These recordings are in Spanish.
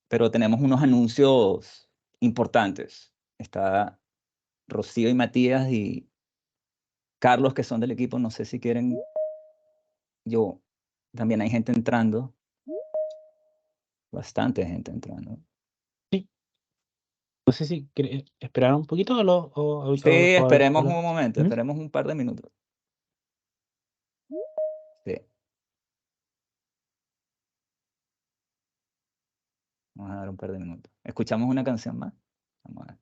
pero tenemos unos anuncios importantes. Está Rocío y Matías y Carlos, que son del equipo, no sé si quieren. También hay gente entrando. Bastante gente entrando. No sé si esperar un poquito Sí, esperemos o- un momento, ¿Mm? esperemos un par de minutos. Sí. Vamos a dar un par de minutos. ¿Escuchamos una canción más? Vamos a ver.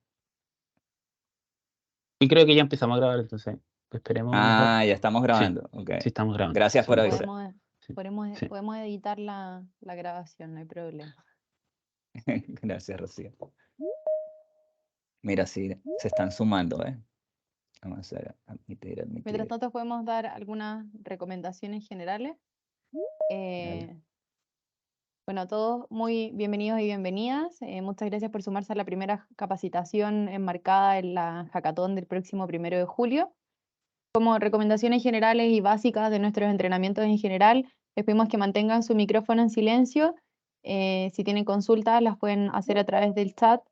Y creo que ya empezamos a grabar, entonces esperemos mejor. Ya estamos grabando. Sí, Ok. sí estamos grabando. Gracias por Sí, avisar. sí. Podemos editar la grabación, no hay problema. Gracias, Rocío. Mira, sí, se están sumando, ¿eh? Vamos a hacer admitir. Mientras tanto, podemos dar algunas recomendaciones generales. Bueno, a todos muy bienvenidos y bienvenidas. Muchas gracias por sumarse a la primera capacitación enmarcada en la hackathon del próximo 1 de julio. Como recomendaciones generales y básicas de nuestros entrenamientos en general, les pedimos que mantengan su micrófono en silencio. Si tienen consultas, las pueden hacer a través del chat.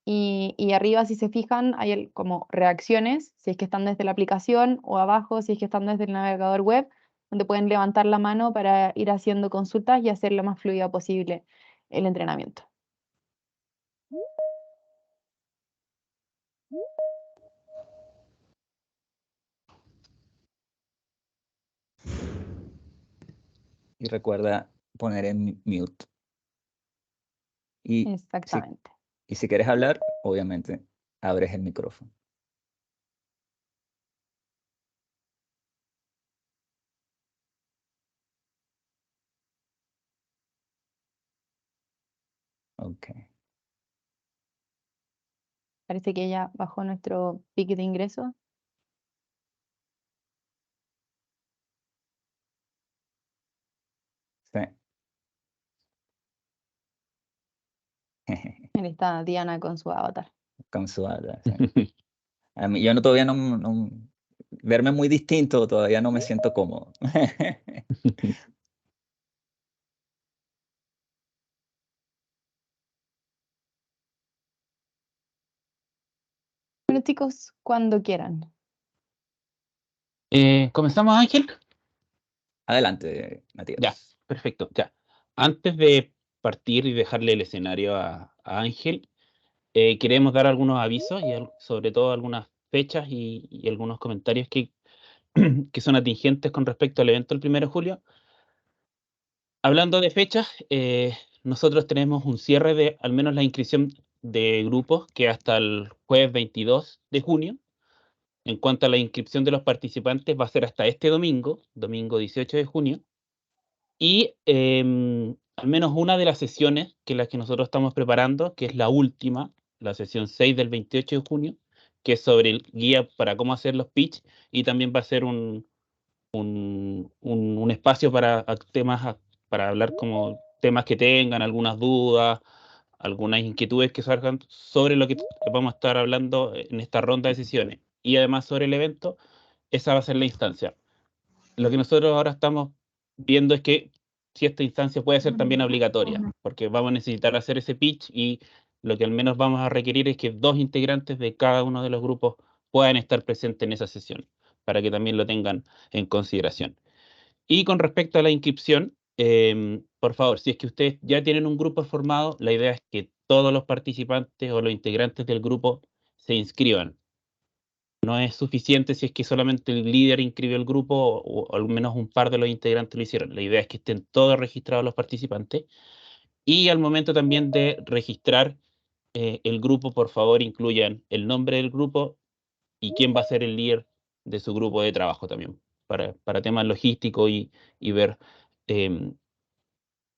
Y arriba, si se fijan, hay como reacciones, si es que están desde la aplicación, o abajo, si es que están desde el navegador web, donde pueden levantar la mano para ir haciendo consultas y hacer lo más fluido posible el entrenamiento. Y recuerda poner en mute. Exactamente. Y si quieres hablar, obviamente, abres el micrófono. Ok. Parece que ya bajó nuestro pique de ingreso. Sí. Ahí está Diana con su avatar. Con su ala, sí. A mí, yo todavía no, verme muy distinto, todavía no me siento cómodo. Bueno, chicos, cuando quieran. ¿Comenzamos, Ángel? Adelante, Matías. Ya, perfecto, ya. Antes de partir y dejarle el escenario a Ángel, queremos dar algunos avisos y sobre todo algunas fechas y algunos comentarios que son atingentes con respecto al evento del 1 de julio. Hablando de fechas, nosotros tenemos un cierre de al menos la inscripción de grupos que hasta el jueves 22 de junio. En cuanto a la inscripción de los participantes, va a ser hasta este domingo 18 de junio. Y al menos una de las sesiones las que nosotros estamos preparando, que es la última, la sesión 6 del 28 de junio, que es sobre el guía para cómo hacer los pitch, y también va a ser un espacio para temas, para hablar como temas que tengan, algunas dudas, algunas inquietudes que salgan sobre lo que vamos a estar hablando en esta ronda de sesiones. Y además sobre el evento, esa va a ser la instancia. Lo que nosotros ahora estamos viendo es que si esta instancia puede ser también obligatoria, porque vamos a necesitar hacer ese pitch y lo que al menos vamos a requerir es que 2 integrantes de cada uno de los grupos puedan estar presentes en esa sesión, para que también lo tengan en consideración. Y con respecto a la inscripción, por favor, si es que ustedes ya tienen un grupo formado, la idea es que todos los participantes o los integrantes del grupo se inscriban. No es suficiente si es que solamente el líder inscribió el grupo o al menos un par de los integrantes lo hicieron. La idea es que estén todos registrados los participantes. Y al momento también de registrar el grupo, por favor, incluyan el nombre del grupo y quién va a ser el líder de su grupo de trabajo también, para temas logísticos y ver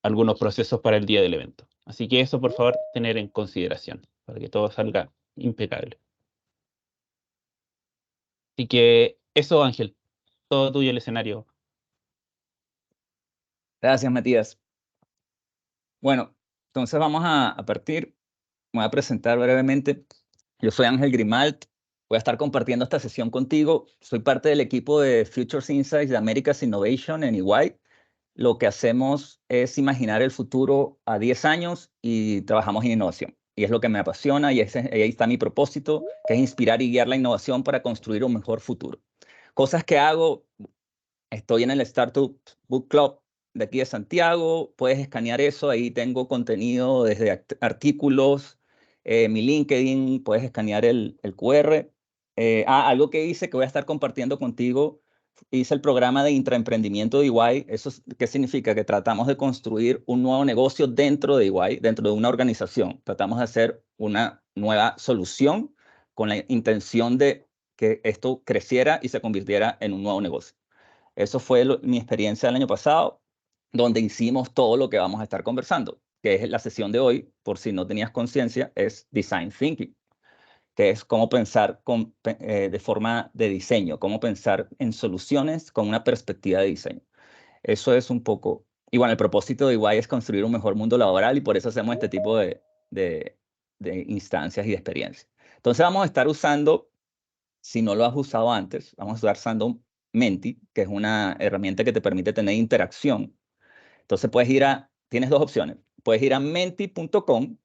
algunos procesos para el día del evento. Así que eso, por favor, tener en consideración, para que todo salga impecable. Así que eso, Ángel, todo tuyo el escenario. Gracias, Matías. Bueno, entonces vamos a partir. Me voy a presentar brevemente. Yo soy Ángel Grimalt. Voy a estar compartiendo esta sesión contigo. Soy parte del equipo de Futures Insights de Americas Innovation en EY. lo que hacemos es imaginar el futuro a 10 años y trabajamos en innovación. Y es lo que me apasiona y ahí está mi propósito, que es inspirar y guiar la innovación para construir un mejor futuro. Cosas que hago, estoy en el Startup Book Club de aquí de Santiago, puedes escanear eso, ahí tengo contenido desde artículos, mi LinkedIn, puedes escanear el QR. Algo que hice que voy a estar compartiendo contigo, hice el programa de intraemprendimiento de EY. ¿Eso qué significa? Que tratamos de construir un nuevo negocio dentro de EY, dentro de una organización. Tratamos de hacer una nueva solución con la intención de que esto creciera y se convirtiera en un nuevo negocio. Eso fue mi experiencia el año pasado, donde hicimos todo lo que vamos a estar conversando, que es la sesión de hoy, por si no tenías conciencia, es Design Thinking, que es cómo pensar de forma de diseño, cómo pensar en soluciones con una perspectiva de diseño. Eso es un poco... Y bueno, el propósito de EY es construir un mejor mundo laboral y por eso hacemos este tipo de instancias y de experiencias. Entonces vamos a estar usando, si no lo has usado antes, vamos a estar usando Menti, que es una herramienta que te permite tener interacción. Entonces tienes dos opciones. Puedes ir a menti.com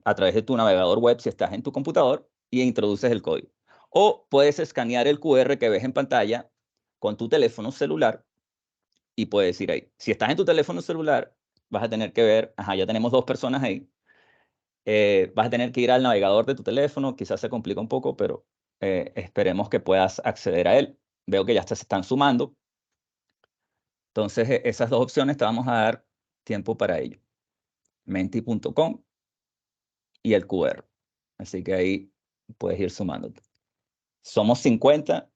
a través de tu navegador web si estás en tu computador y introduces el código. O puedes escanear el QR que ves en pantalla con tu teléfono celular y puedes ir ahí. Si estás en tu teléfono celular, vas a tener que ver, ya tenemos 2 personas ahí. Vas a tener que ir al navegador de tu teléfono, quizás se complica un poco, pero esperemos que puedas acceder a él. Veo que ya se están sumando. Entonces, esas 2 opciones te vamos a dar tiempo para ello. Menti.com y el QR. Así que ahí puedes ir sumándote. Somos 50,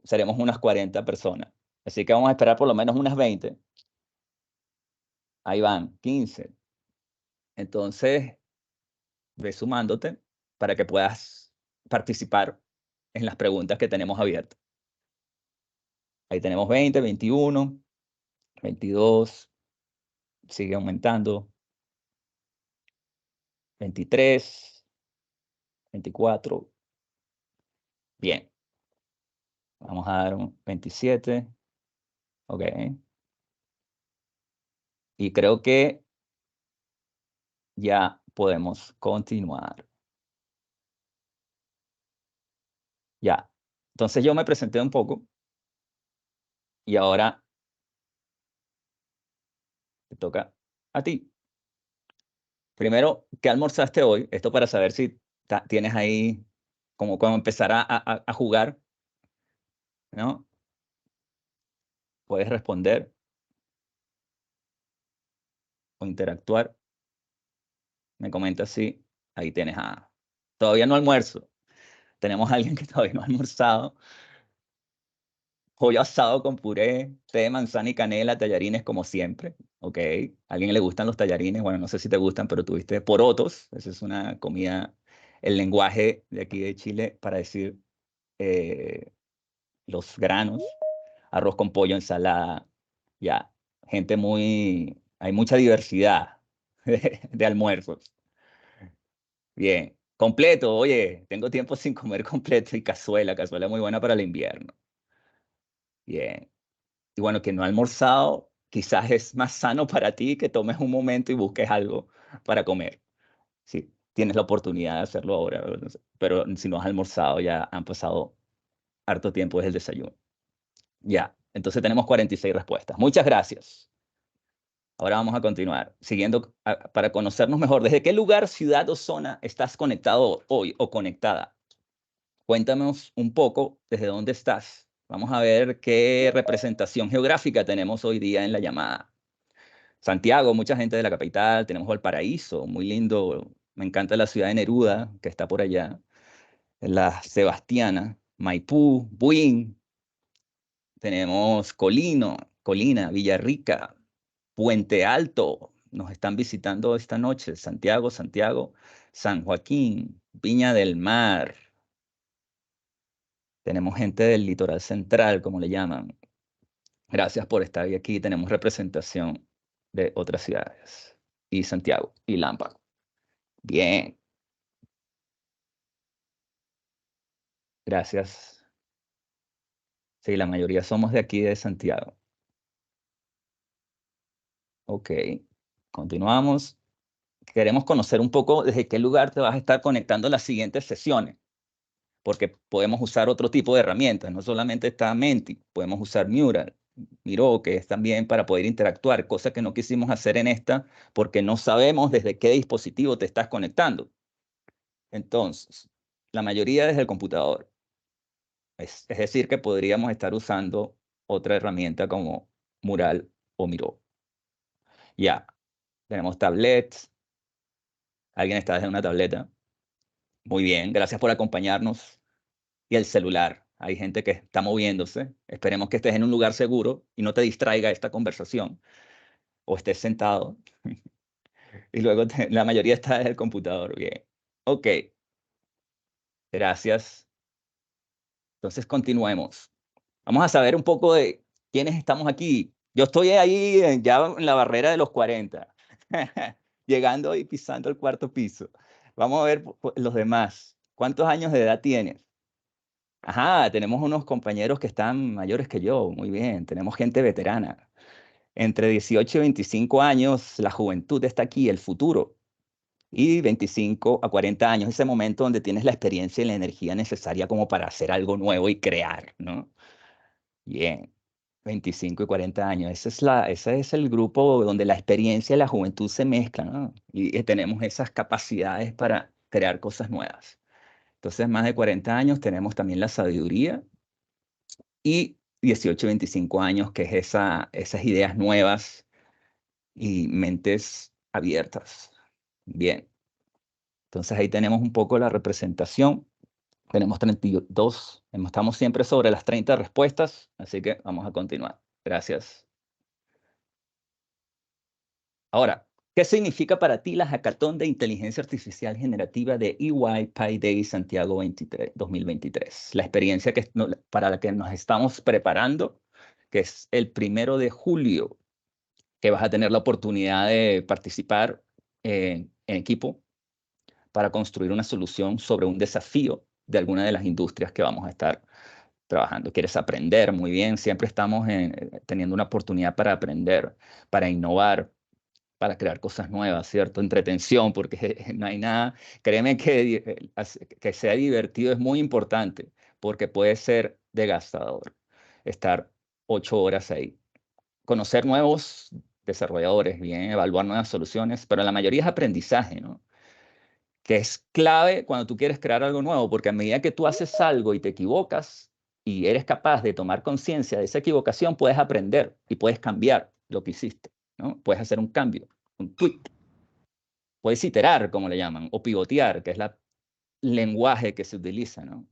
seremos unas 40 personas. Así que vamos a esperar por lo menos unas 20. Ahí van, 15. Entonces, ve sumándote para que puedas participar en las preguntas que tenemos abiertas. Ahí tenemos 20, 21, 22, sigue aumentando, 23, 24. Bien. Vamos a dar un 27. Ok. Y creo que ya podemos continuar. Ya. Entonces yo me presenté un poco y ahora te toca a ti. Primero, ¿qué almorzaste hoy? Esto para saber si tienes ahí como empezar a jugar, ¿no? Puedes responder o interactuar. Me comentas si ahí tienes todavía no almuerzo. Tenemos a alguien que todavía no ha almorzado. Pollo asado con puré, té de manzana y canela, tallarines como siempre, ¿ok? ¿A alguien le gustan los tallarines? Bueno, no sé si te gustan, pero tuviste porotos. Esa es una comida, el lenguaje de aquí de Chile para decir los granos, arroz con pollo, ensalada, ya. Hay mucha diversidad de almuerzos. Bien, completo, oye, tengo tiempo sin comer completo y cazuela muy buena para el invierno. Bien. Y bueno, que no ha almorzado, quizás es más sano para ti que tomes un momento y busques algo para comer. Sí, tienes la oportunidad de hacerlo ahora, no sé, pero si no has almorzado, ya han pasado harto tiempo desde el desayuno. Ya, entonces tenemos 46 respuestas. Muchas gracias. Ahora vamos a continuar, siguiendo para conocernos mejor. ¿Desde qué lugar, ciudad o zona estás conectado hoy o conectada? Cuéntanos un poco desde dónde estás. Vamos a ver qué representación geográfica tenemos hoy día en la llamada. Santiago, mucha gente de la capital. Tenemos Valparaíso, muy lindo. Me encanta la ciudad de Neruda, que está por allá. La Sebastiana, Maipú, Buin. Tenemos Colina, Villarrica, Puente Alto. Nos están visitando esta noche. Santiago, San Joaquín, Viña del Mar. Tenemos gente del litoral central, como le llaman. Gracias por estar aquí. Tenemos representación de otras ciudades. Y Santiago y Lampa. Bien. Gracias. Sí, la mayoría somos de aquí de Santiago. Ok, continuamos. Queremos conocer un poco desde qué lugar te vas a estar conectando en las siguientes sesiones, porque podemos usar otro tipo de herramientas, no solamente está Menti, podemos usar Mural, Miro, que es también para poder interactuar, cosa que no quisimos hacer en esta, porque no sabemos desde qué dispositivo te estás conectando. Entonces, la mayoría desde el computador. Es decir, que podríamos estar usando otra herramienta como Mural o Miro. Ya, tenemos tablets. ¿Alguien está desde una tableta? Muy bien, gracias por acompañarnos. Y el celular. Hay gente que está moviéndose. Esperemos que estés en un lugar seguro y no te distraiga esta conversación. O estés sentado. Y luego la mayoría está desde el computador. Bien. Ok. Gracias. Entonces continuemos. Vamos a saber un poco de quiénes estamos aquí. Yo estoy ahí ya en la barrera de los 40. Llegando y pisando el cuarto piso. Vamos a ver los demás. ¿Cuántos años de edad tienes? Ajá, tenemos unos compañeros que están mayores que yo. Muy bien, tenemos gente veterana. Entre 18 y 25 años, la juventud está aquí, el futuro. Y 25 a 40 años, ese momento donde tienes la experiencia y la energía necesaria como para hacer algo nuevo y crear, ¿no? Bien, 25 y 40 años. Ese es el grupo donde la experiencia y la juventud se mezclan, ¿no? Y tenemos esas capacidades para crear cosas nuevas. Entonces, más de 40 años tenemos también la sabiduría y 18 25 años, que es esas ideas nuevas y mentes abiertas. Bien, entonces ahí tenemos un poco la representación. Tenemos 32, estamos siempre sobre las 30 respuestas, así que vamos a continuar. Gracias. Ahora, ¿qué significa para ti la Hackathon de Inteligencia Artificial Generativa de EY Pi Day Santiago 2023? La experiencia para la que nos estamos preparando, que es el 1 de julio, que vas a tener la oportunidad de participar en equipo para construir una solución sobre un desafío de alguna de las industrias que vamos a estar trabajando. ¿Quieres aprender? Muy bien, siempre estamos teniendo una oportunidad para aprender, para innovar, para crear cosas nuevas, ¿cierto? Entretención, porque no hay nada. Créeme que sea divertido es muy importante, porque puede ser desgastador estar 8 horas ahí. Conocer nuevos desarrolladores, bien, evaluar nuevas soluciones, pero la mayoría es aprendizaje, ¿no? Que es clave cuando tú quieres crear algo nuevo, porque a medida que tú haces algo y te equivocas y eres capaz de tomar conciencia de esa equivocación, puedes aprender y puedes cambiar lo que hiciste, ¿no? Puedes hacer un cambio, un tweak. Puedes iterar, como le llaman, o pivotear, que es el lenguaje que se utiliza, ¿no?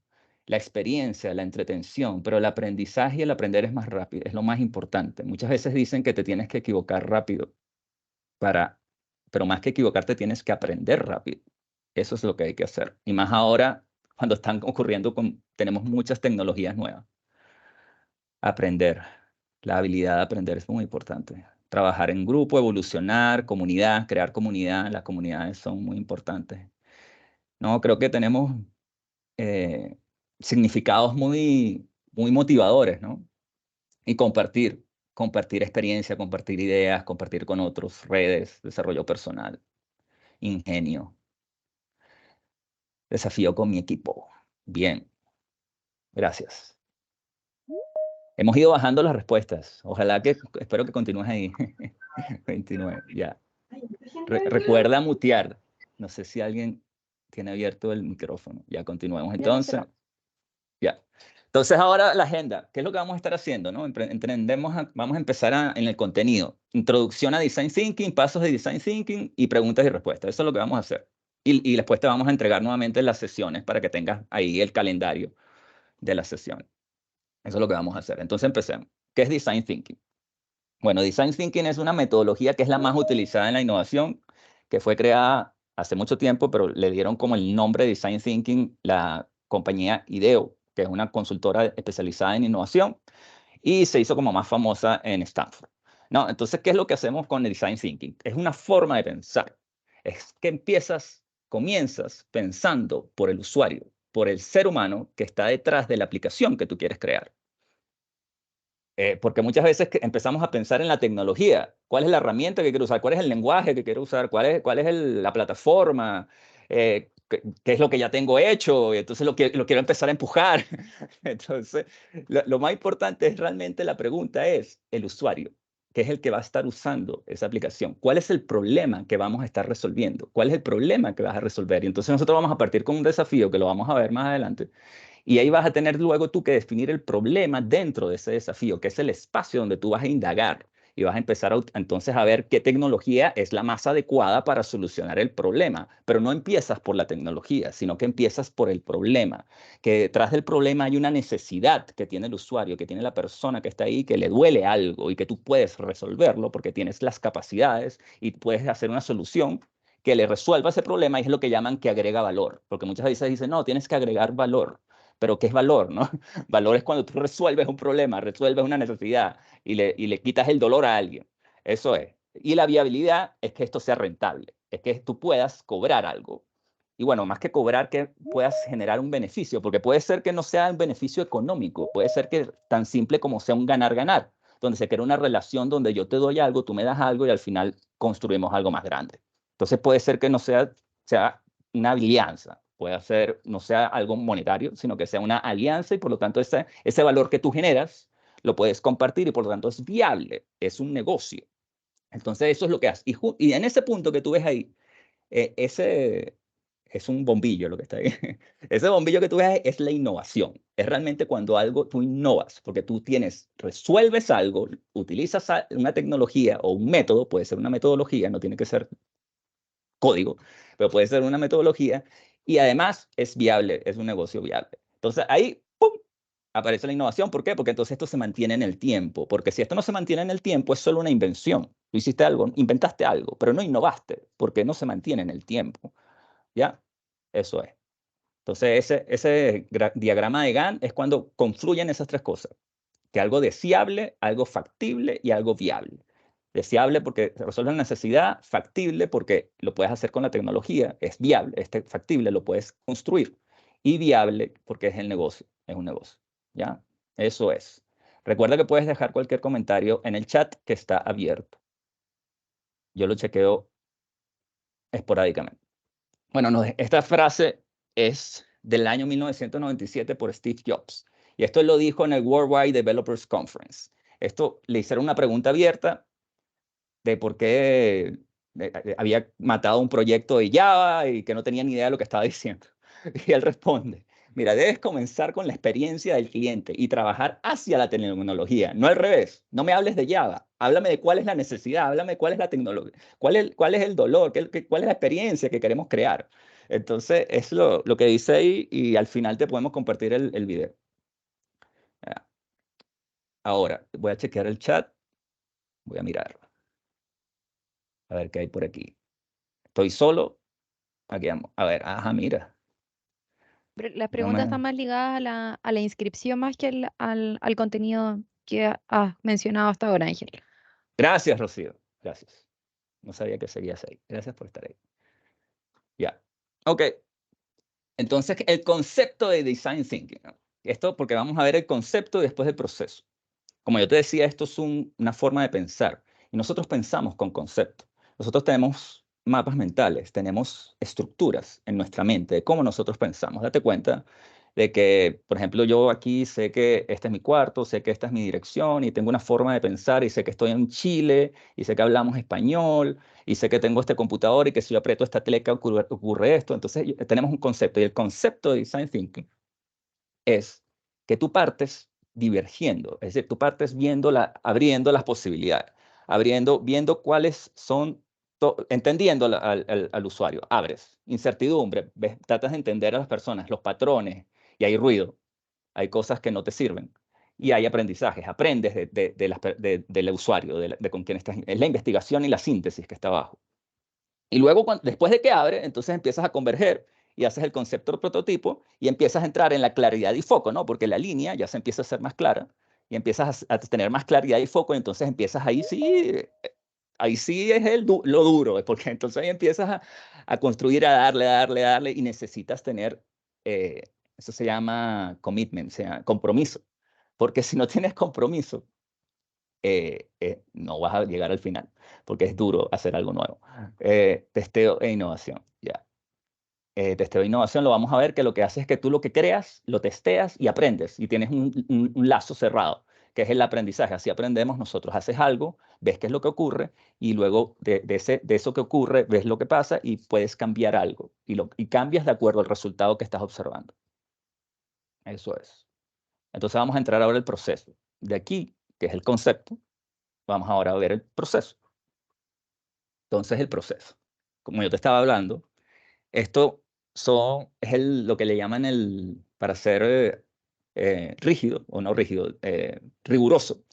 La experiencia, la entretención, pero el aprendizaje y el aprender es más rápido, es lo más importante. Muchas veces dicen que te tienes que equivocar rápido, pero más que equivocarte tienes que aprender rápido. Eso es lo que hay que hacer. Y más ahora, cuando están ocurriendo, tenemos muchas tecnologías nuevas. Aprender. La habilidad de aprender es muy importante. Trabajar en grupo, evolucionar, comunidad, crear comunidad. Las comunidades son muy importantes. No, creo que tenemos significados muy, muy motivadores, ¿no? Y compartir experiencia, compartir ideas, compartir con otros, redes, desarrollo personal, ingenio. Desafío con mi equipo. Bien. Gracias. Hemos ido bajando las respuestas. Ojalá espero que continúes ahí. 29, ya. Recuerda mutear. No sé si alguien tiene abierto el micrófono. Ya continuemos. Entonces, ya. Entonces ahora la agenda. ¿Qué es lo que vamos a estar haciendo? ¿No? Vamos a empezar en el contenido. Introducción a Design Thinking, pasos de Design Thinking y preguntas y respuestas. Eso es lo que vamos a hacer. Y después te vamos a entregar nuevamente las sesiones para que tengas ahí el calendario de la sesión. Eso es lo que vamos a hacer. Entonces empecemos. ¿Qué es Design Thinking? Bueno, Design Thinking es una metodología que es la más utilizada en la innovación, que fue creada hace mucho tiempo, pero le dieron como el nombre Design Thinking la compañía IDEO, que es una consultora especializada en innovación, y se hizo como más famosa en Stanford. ¿No? Entonces, ¿qué es lo que hacemos con el Design Thinking? Es una forma de pensar. Es que comienzas pensando por el usuario, por el ser humano que está detrás de la aplicación que tú quieres crear. Porque muchas veces empezamos a pensar en la tecnología. ¿Cuál es la herramienta que quiero usar? ¿Cuál es el lenguaje que quiero usar? ¿Cuál es la plataforma? ¿Qué es lo que ya tengo hecho? Y entonces lo quiero empezar a empujar. Entonces, lo más importante es realmente la pregunta es el usuario, que es el que va a estar usando esa aplicación. ¿Cuál es el problema que vamos a estar resolviendo? ¿Cuál es el problema que vas a resolver? Y entonces nosotros vamos a partir con un desafío que lo vamos a ver más adelante. Y ahí vas a tener luego tú que definir el problema dentro de ese desafío, que es el espacio donde tú vas a indagar y vas a empezar entonces a ver qué tecnología es la más adecuada para solucionar el problema. Pero no empiezas por la tecnología, sino que empiezas por el problema, que detrás del problema hay una necesidad que tiene el usuario, que tiene la persona que está ahí, que le duele algo y que tú puedes resolverlo porque tienes las capacidades y puedes hacer una solución que le resuelva ese problema y es lo que llaman que agrega valor. Porque muchas veces dicen, no, tienes que agregar valor. Pero ¿qué es valor, no? Valor es cuando tú resuelves un problema, resuelves una necesidad y le quitas el dolor a alguien. Eso es. Y la viabilidad es que esto sea rentable, es que tú puedas cobrar algo. Y bueno, más que cobrar, que puedas generar un beneficio, porque puede ser que no sea un beneficio económico, puede ser que tan simple como sea un ganar-ganar, donde se crea una relación donde yo te doy algo, tú me das algo y al final construimos algo más grande. Entonces puede ser que no sea una alianza, puede ser, no sea algo monetario, sino que sea una alianza y por lo tanto ese valor que tú generas lo puedes compartir y por lo tanto es viable, es un negocio. Entonces eso es lo que hace. Y en ese punto que tú ves ahí, ese es un bombillo lo que está ahí. Ese bombillo que tú ves ahí es la innovación. Es realmente cuando algo tú innovas, porque tú resuelves algo, utilizas una tecnología o un método, puede ser una metodología, no tiene que ser código, pero puede ser una metodología y además es viable, es un negocio viable. Entonces ahí, ¡pum!, aparece la innovación. ¿Por qué? Porque entonces esto se mantiene en el tiempo, porque si esto no se mantiene en el tiempo es solo una invención. Tú hiciste algo, inventaste algo, pero no innovaste, porque no se mantiene en el tiempo. ¿Ya? Eso es. Entonces ese diagrama de Gantt es cuando confluyen esas tres cosas, que algo deseable, algo factible y algo viable. Deseable porque resuelve la necesidad, factible porque lo puedes hacer con la tecnología, es viable, factible, lo puedes construir. Y viable porque es el negocio, es un negocio. ¿Ya? Eso es. Recuerda que puedes dejar cualquier comentario en el chat que está abierto. Yo lo chequeo esporádicamente. Bueno, no, esta frase es del año 1997 por Steve Jobs. Y esto lo dijo en el Worldwide Developers Conference. Esto le hicieron una pregunta abierta de por qué había matado un proyecto de Java y que no tenía ni idea de lo que estaba diciendo. Y él responde, mira, debes comenzar con la experiencia del cliente y trabajar hacia la tecnología, no al revés. No me hables de Java, háblame de cuál es la necesidad, háblame de cuál es la tecnología, cuál es el dolor, cuál es la experiencia que queremos crear. Entonces, es lo que dice ahí y al final te podemos compartir el video. Ahora, voy a chequear el chat, voy a mirar. A ver qué hay por aquí. Estoy solo. Aquí vamos. A ver, ajá, mira. Las No preguntas me... están más ligadas a la inscripción más que al contenido que has mencionado hasta ahora, Ángel. Gracias, Rocío. Gracias. No sabía que seguías ahí. Gracias por estar ahí. Ya. Ok. Entonces, el concepto de Design Thinking, ¿no? Esto porque vamos a ver el concepto y después el proceso. Como yo te decía, esto es una forma de pensar. Y nosotros pensamos con conceptos. Nosotros tenemos mapas mentales, tenemos estructuras en nuestra mente de cómo nosotros pensamos. Date cuenta de que, por ejemplo, yo aquí sé que este es mi cuarto, sé que esta es mi dirección y tengo una forma de pensar y sé que estoy en Chile y sé que hablamos español y sé que tengo este computador y que si yo aprieto esta tecla ocurre esto. Entonces tenemos un concepto y el concepto de Design Thinking es que tú partes divergiendo, es decir, tú partes abriendo las posibilidades, viendo cuáles son, entendiendo al usuario, abres, incertidumbre, tratas de entender a las personas, los patrones, y hay ruido, hay cosas que no te sirven, y hay aprendizajes, aprendes del usuario, de con quien estás, es la investigación y la síntesis que está abajo. Y luego, después de que abre, entonces empiezas a converger y haces el concepto prototipo y empiezas a entrar en la claridad y foco, ¿no? Porque la línea ya se empieza a hacer más clara y empiezas a tener más claridad y foco, y entonces empiezas ahí sí es lo duro, porque entonces ahí empiezas a construir, a darle y necesitas tener, eso se llama commitment, o sea, compromiso. Porque si no tienes compromiso, no vas a llegar al final, porque es duro hacer algo nuevo. Testeo e innovación, ya. Testeo e innovación lo vamos a ver, que lo que hace es que tú lo que creas, lo testeas y aprendes, y tienes un lazo cerrado, que es el aprendizaje. Así aprendemos nosotros. Haces algo, ves qué es lo que ocurre, y luego de eso que ocurre, ves lo que pasa y puedes cambiar algo, y cambias de acuerdo al resultado que estás observando. Eso es. Entonces vamos a entrar ahora al proceso. De aquí, que es el concepto, vamos ahora a ver el proceso. Entonces el proceso. Como yo te estaba hablando, esto es lo que le llaman para ser rígido, o no rígido, riguroso.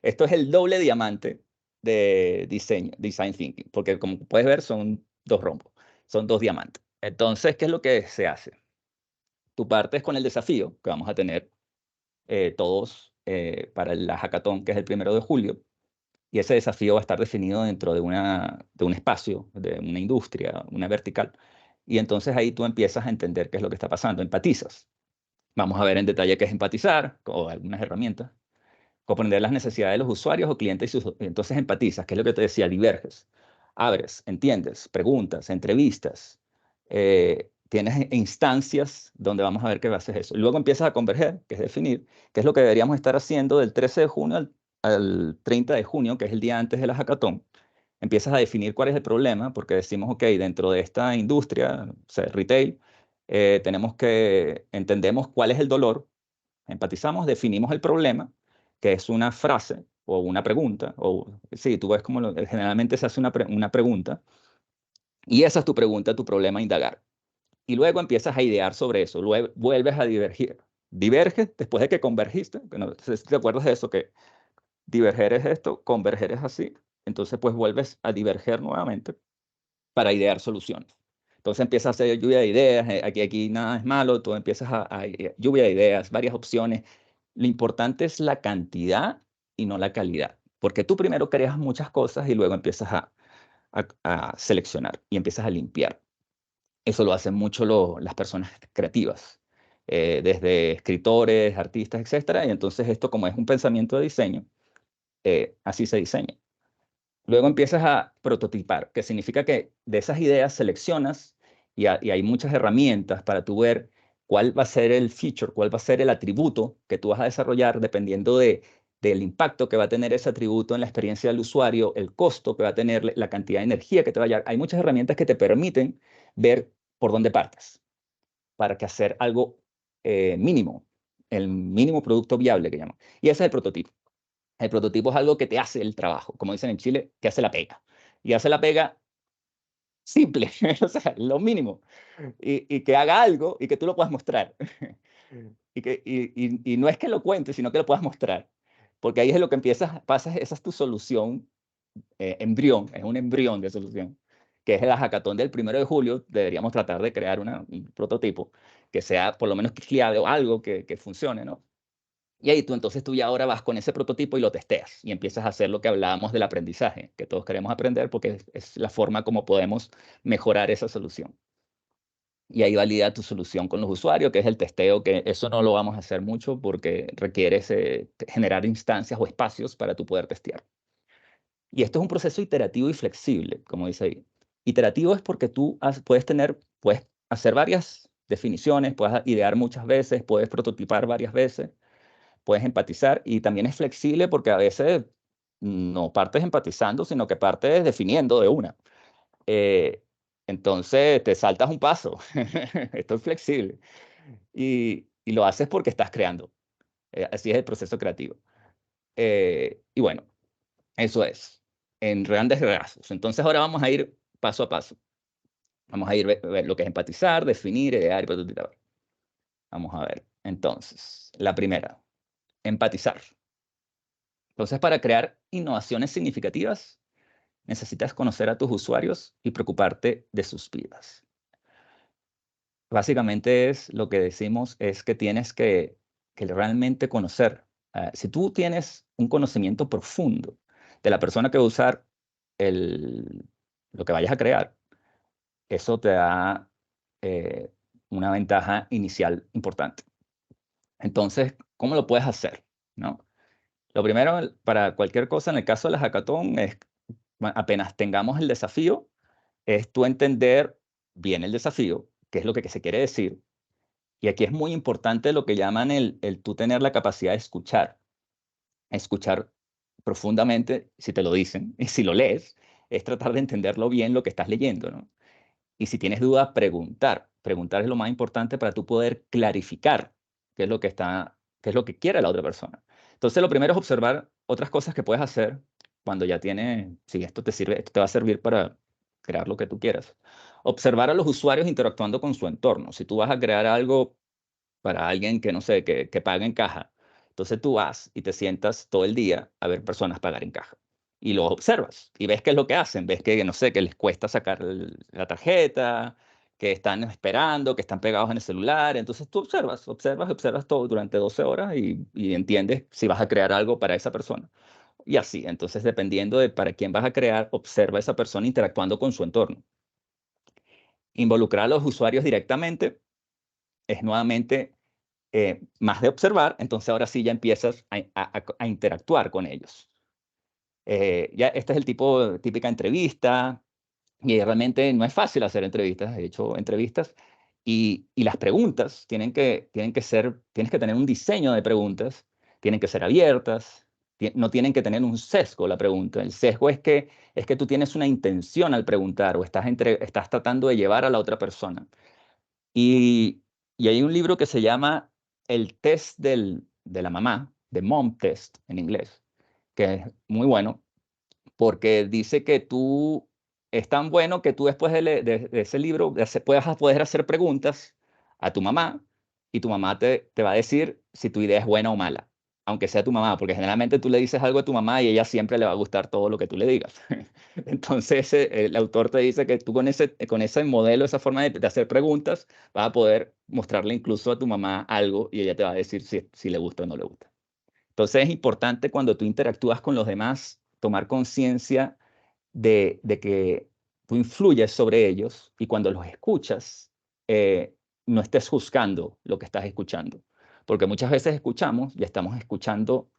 Esto es el doble diamante de design thinking, porque como puedes ver son 2 rombos, son 2 diamantes. Entonces, ¿qué es lo que se hace? Tú partes con el desafío que vamos a tener todos para la hackathon, que es el 1 de julio, y ese desafío va a estar definido dentro de un espacio, de una industria, una vertical, y entonces ahí tú empiezas a entender qué es lo que está pasando, empatizas. Vamos a ver en detalle qué es empatizar, o algunas herramientas, comprender las necesidades de los usuarios o clientes, y entonces empatizas, que es lo que te decía, diverges, abres, entiendes, preguntas, entrevistas, tienes instancias donde vamos a ver qué haces eso. Y luego empiezas a converger, que es definir, qué es lo que deberíamos estar haciendo del 13 de junio al 30 de junio, que es el día antes de la hackathon. Empiezas a definir cuál es el problema, porque decimos, ok, dentro de esta industria, o sea, retail, entendemos cuál es el dolor, empatizamos, definimos el problema, que es una frase o una pregunta, o sí, tú ves como generalmente se hace una pregunta, y esa es tu pregunta, tu problema a indagar. Y luego empiezas a idear sobre eso, luego vuelves a divergir. Diverges después de que convergiste, que no sé si te acuerdas de eso, que diverger es esto, converger es así, entonces pues vuelves a diverger nuevamente para idear soluciones. Entonces empiezas a hacer lluvia de ideas, aquí nada es malo, tú empiezas a lluvia de ideas, varias opciones. Lo importante es la cantidad y no la calidad, porque tú primero creas muchas cosas y luego empiezas a seleccionar y empiezas a limpiar. Eso lo hacen mucho las personas creativas, desde escritores, artistas, etcétera. Y entonces esto, como es un pensamiento de diseño, así se diseña. Luego empiezas a prototipar, que significa que de esas ideas seleccionas y hay muchas herramientas para tú ver cuál va a ser el feature, cuál va a ser el atributo que tú vas a desarrollar dependiendo del impacto que va a tener ese atributo en la experiencia del usuario, el costo que va a tener, la cantidad de energía que te va a llevar. Hay muchas herramientas que te permiten ver por dónde partes para que hacer algo mínimo, el mínimo producto viable que llaman. Y ese es el prototipo. El prototipo es algo que te hace el trabajo, como dicen en Chile, que hace la pega. Y hace la pega simple, o sea, lo mínimo. Y que haga algo y que tú lo puedas mostrar. Y no es que lo cuentes, sino que lo puedas mostrar. Porque ahí es lo que pasas, esa es tu solución, embrión, es un embrión de solución, que es el hackathon del 1 de julio. Deberíamos tratar de crear un prototipo que sea por lo menos fiable o algo que funcione, ¿no? Y ahí entonces tú ya ahora vas con ese prototipo y lo testeas y empiezas a hacer lo que hablábamos del aprendizaje, que todos queremos aprender porque es la forma como podemos mejorar esa solución. Y ahí valida tu solución con los usuarios, que es el testeo, que eso no lo vamos a hacer mucho porque requiere generar instancias o espacios para tú poder testear. Y esto es un proceso iterativo y flexible, como dice ahí. Iterativo es porque tú puedes hacer varias definiciones, puedes idear muchas veces, puedes prototipar varias veces, puedes empatizar, y también es flexible porque a veces no partes empatizando, sino que partes definiendo de una. Entonces te saltas un paso. Esto es flexible. Y lo haces porque estás creando. Así es el proceso creativo. Y bueno, eso es, en grandes rasgos. Entonces ahora vamos a ir paso a paso. Vamos a ir a ver lo que es empatizar, definir, idear y prototipar. Vamos a ver. Entonces, la primera, empatizar. Entonces, para crear innovaciones significativas, necesitas conocer a tus usuarios y preocuparte de sus vidas. Básicamente lo que decimos es que tienes que realmente conocer. Si tú tienes un conocimiento profundo de la persona que va a usar lo que vayas a crear, eso te da una ventaja inicial importante. Entonces, ¿cómo lo puedes hacer? ¿No? Lo primero, para cualquier cosa, en el caso de la hackathon, es apenas tengamos el desafío, es tú entender bien el desafío, qué es lo que se quiere decir. Y aquí es muy importante lo que llaman el tú tener la capacidad de escuchar profundamente, si te lo dicen, y si lo lees, es tratar de entenderlo bien lo que estás leyendo, ¿no? Y si tienes dudas, preguntar. Preguntar es lo más importante para tú poder clarificar qué es lo que qué es lo que quiere la otra persona. Entonces, lo primero es observar otras cosas que puedes hacer cuando ya tienes, si esto te sirve, esto te va a servir para crear lo que tú quieras. Observar a los usuarios interactuando con su entorno. Si tú vas a crear algo para alguien que, no sé, que paga en caja, entonces tú vas y te sientas todo el día a ver personas pagar en caja y los observas y ves qué es lo que hacen, ves que, no sé, que les cuesta sacar la tarjeta, que están esperando, que están pegados en el celular. Entonces tú observas todo durante 12 horas y entiendes si vas a crear algo para esa persona. Y así, entonces dependiendo de para quién vas a crear, observa a esa persona interactuando con su entorno. Involucrar a los usuarios directamente es nuevamente más de observar, entonces ahora sí ya empiezas a interactuar con ellos. Ya este es el típica entrevista, y realmente no es fácil hacer entrevistas. He hecho entrevistas y las preguntas tienes que tener un diseño de preguntas, tienen que ser abiertas, no tienen que tener un sesgo la pregunta. El sesgo es que tú tienes una intención al preguntar o estás tratando de llevar a la otra persona. Y hay un libro que se llama El test de la mamá, The Mom Test en inglés, que es muy bueno porque dice que es tan bueno que tú después de ese libro puedas poder hacer preguntas a tu mamá y tu mamá te va a decir si tu idea es buena o mala, aunque sea tu mamá, porque generalmente tú le dices algo a tu mamá y ella siempre le va a gustar todo lo que tú le digas. Entonces el autor te dice que tú con ese modelo, esa forma de hacer preguntas, vas a poder mostrarle incluso a tu mamá algo y ella te va a decir si le gusta o no le gusta. Entonces es importante cuando tú interactúas con los demás, tomar conciencia de que tú influyes sobre ellos y cuando los escuchas, no estés juzgando lo que estás escuchando. Porque muchas veces escuchamos y estamos escuchando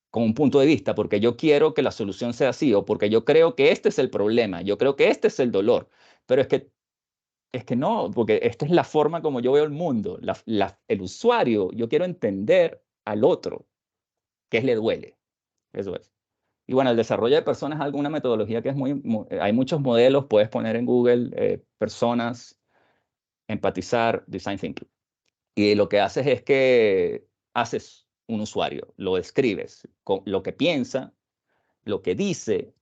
con un punto de vista, porque yo quiero que la solución sea así, o porque yo creo que este es el problema, yo creo que este es el dolor. Pero es que no, porque esta es la forma como yo veo el mundo. El usuario, yo quiero entender al otro, qué le duele. Eso es. Y bueno, el desarrollo de personas es alguna metodología que hay muchos modelos, puedes poner en Google personas, empatizar, design thinking. Y lo que haces es que haces un usuario, lo describes con lo que piensa, lo que dice,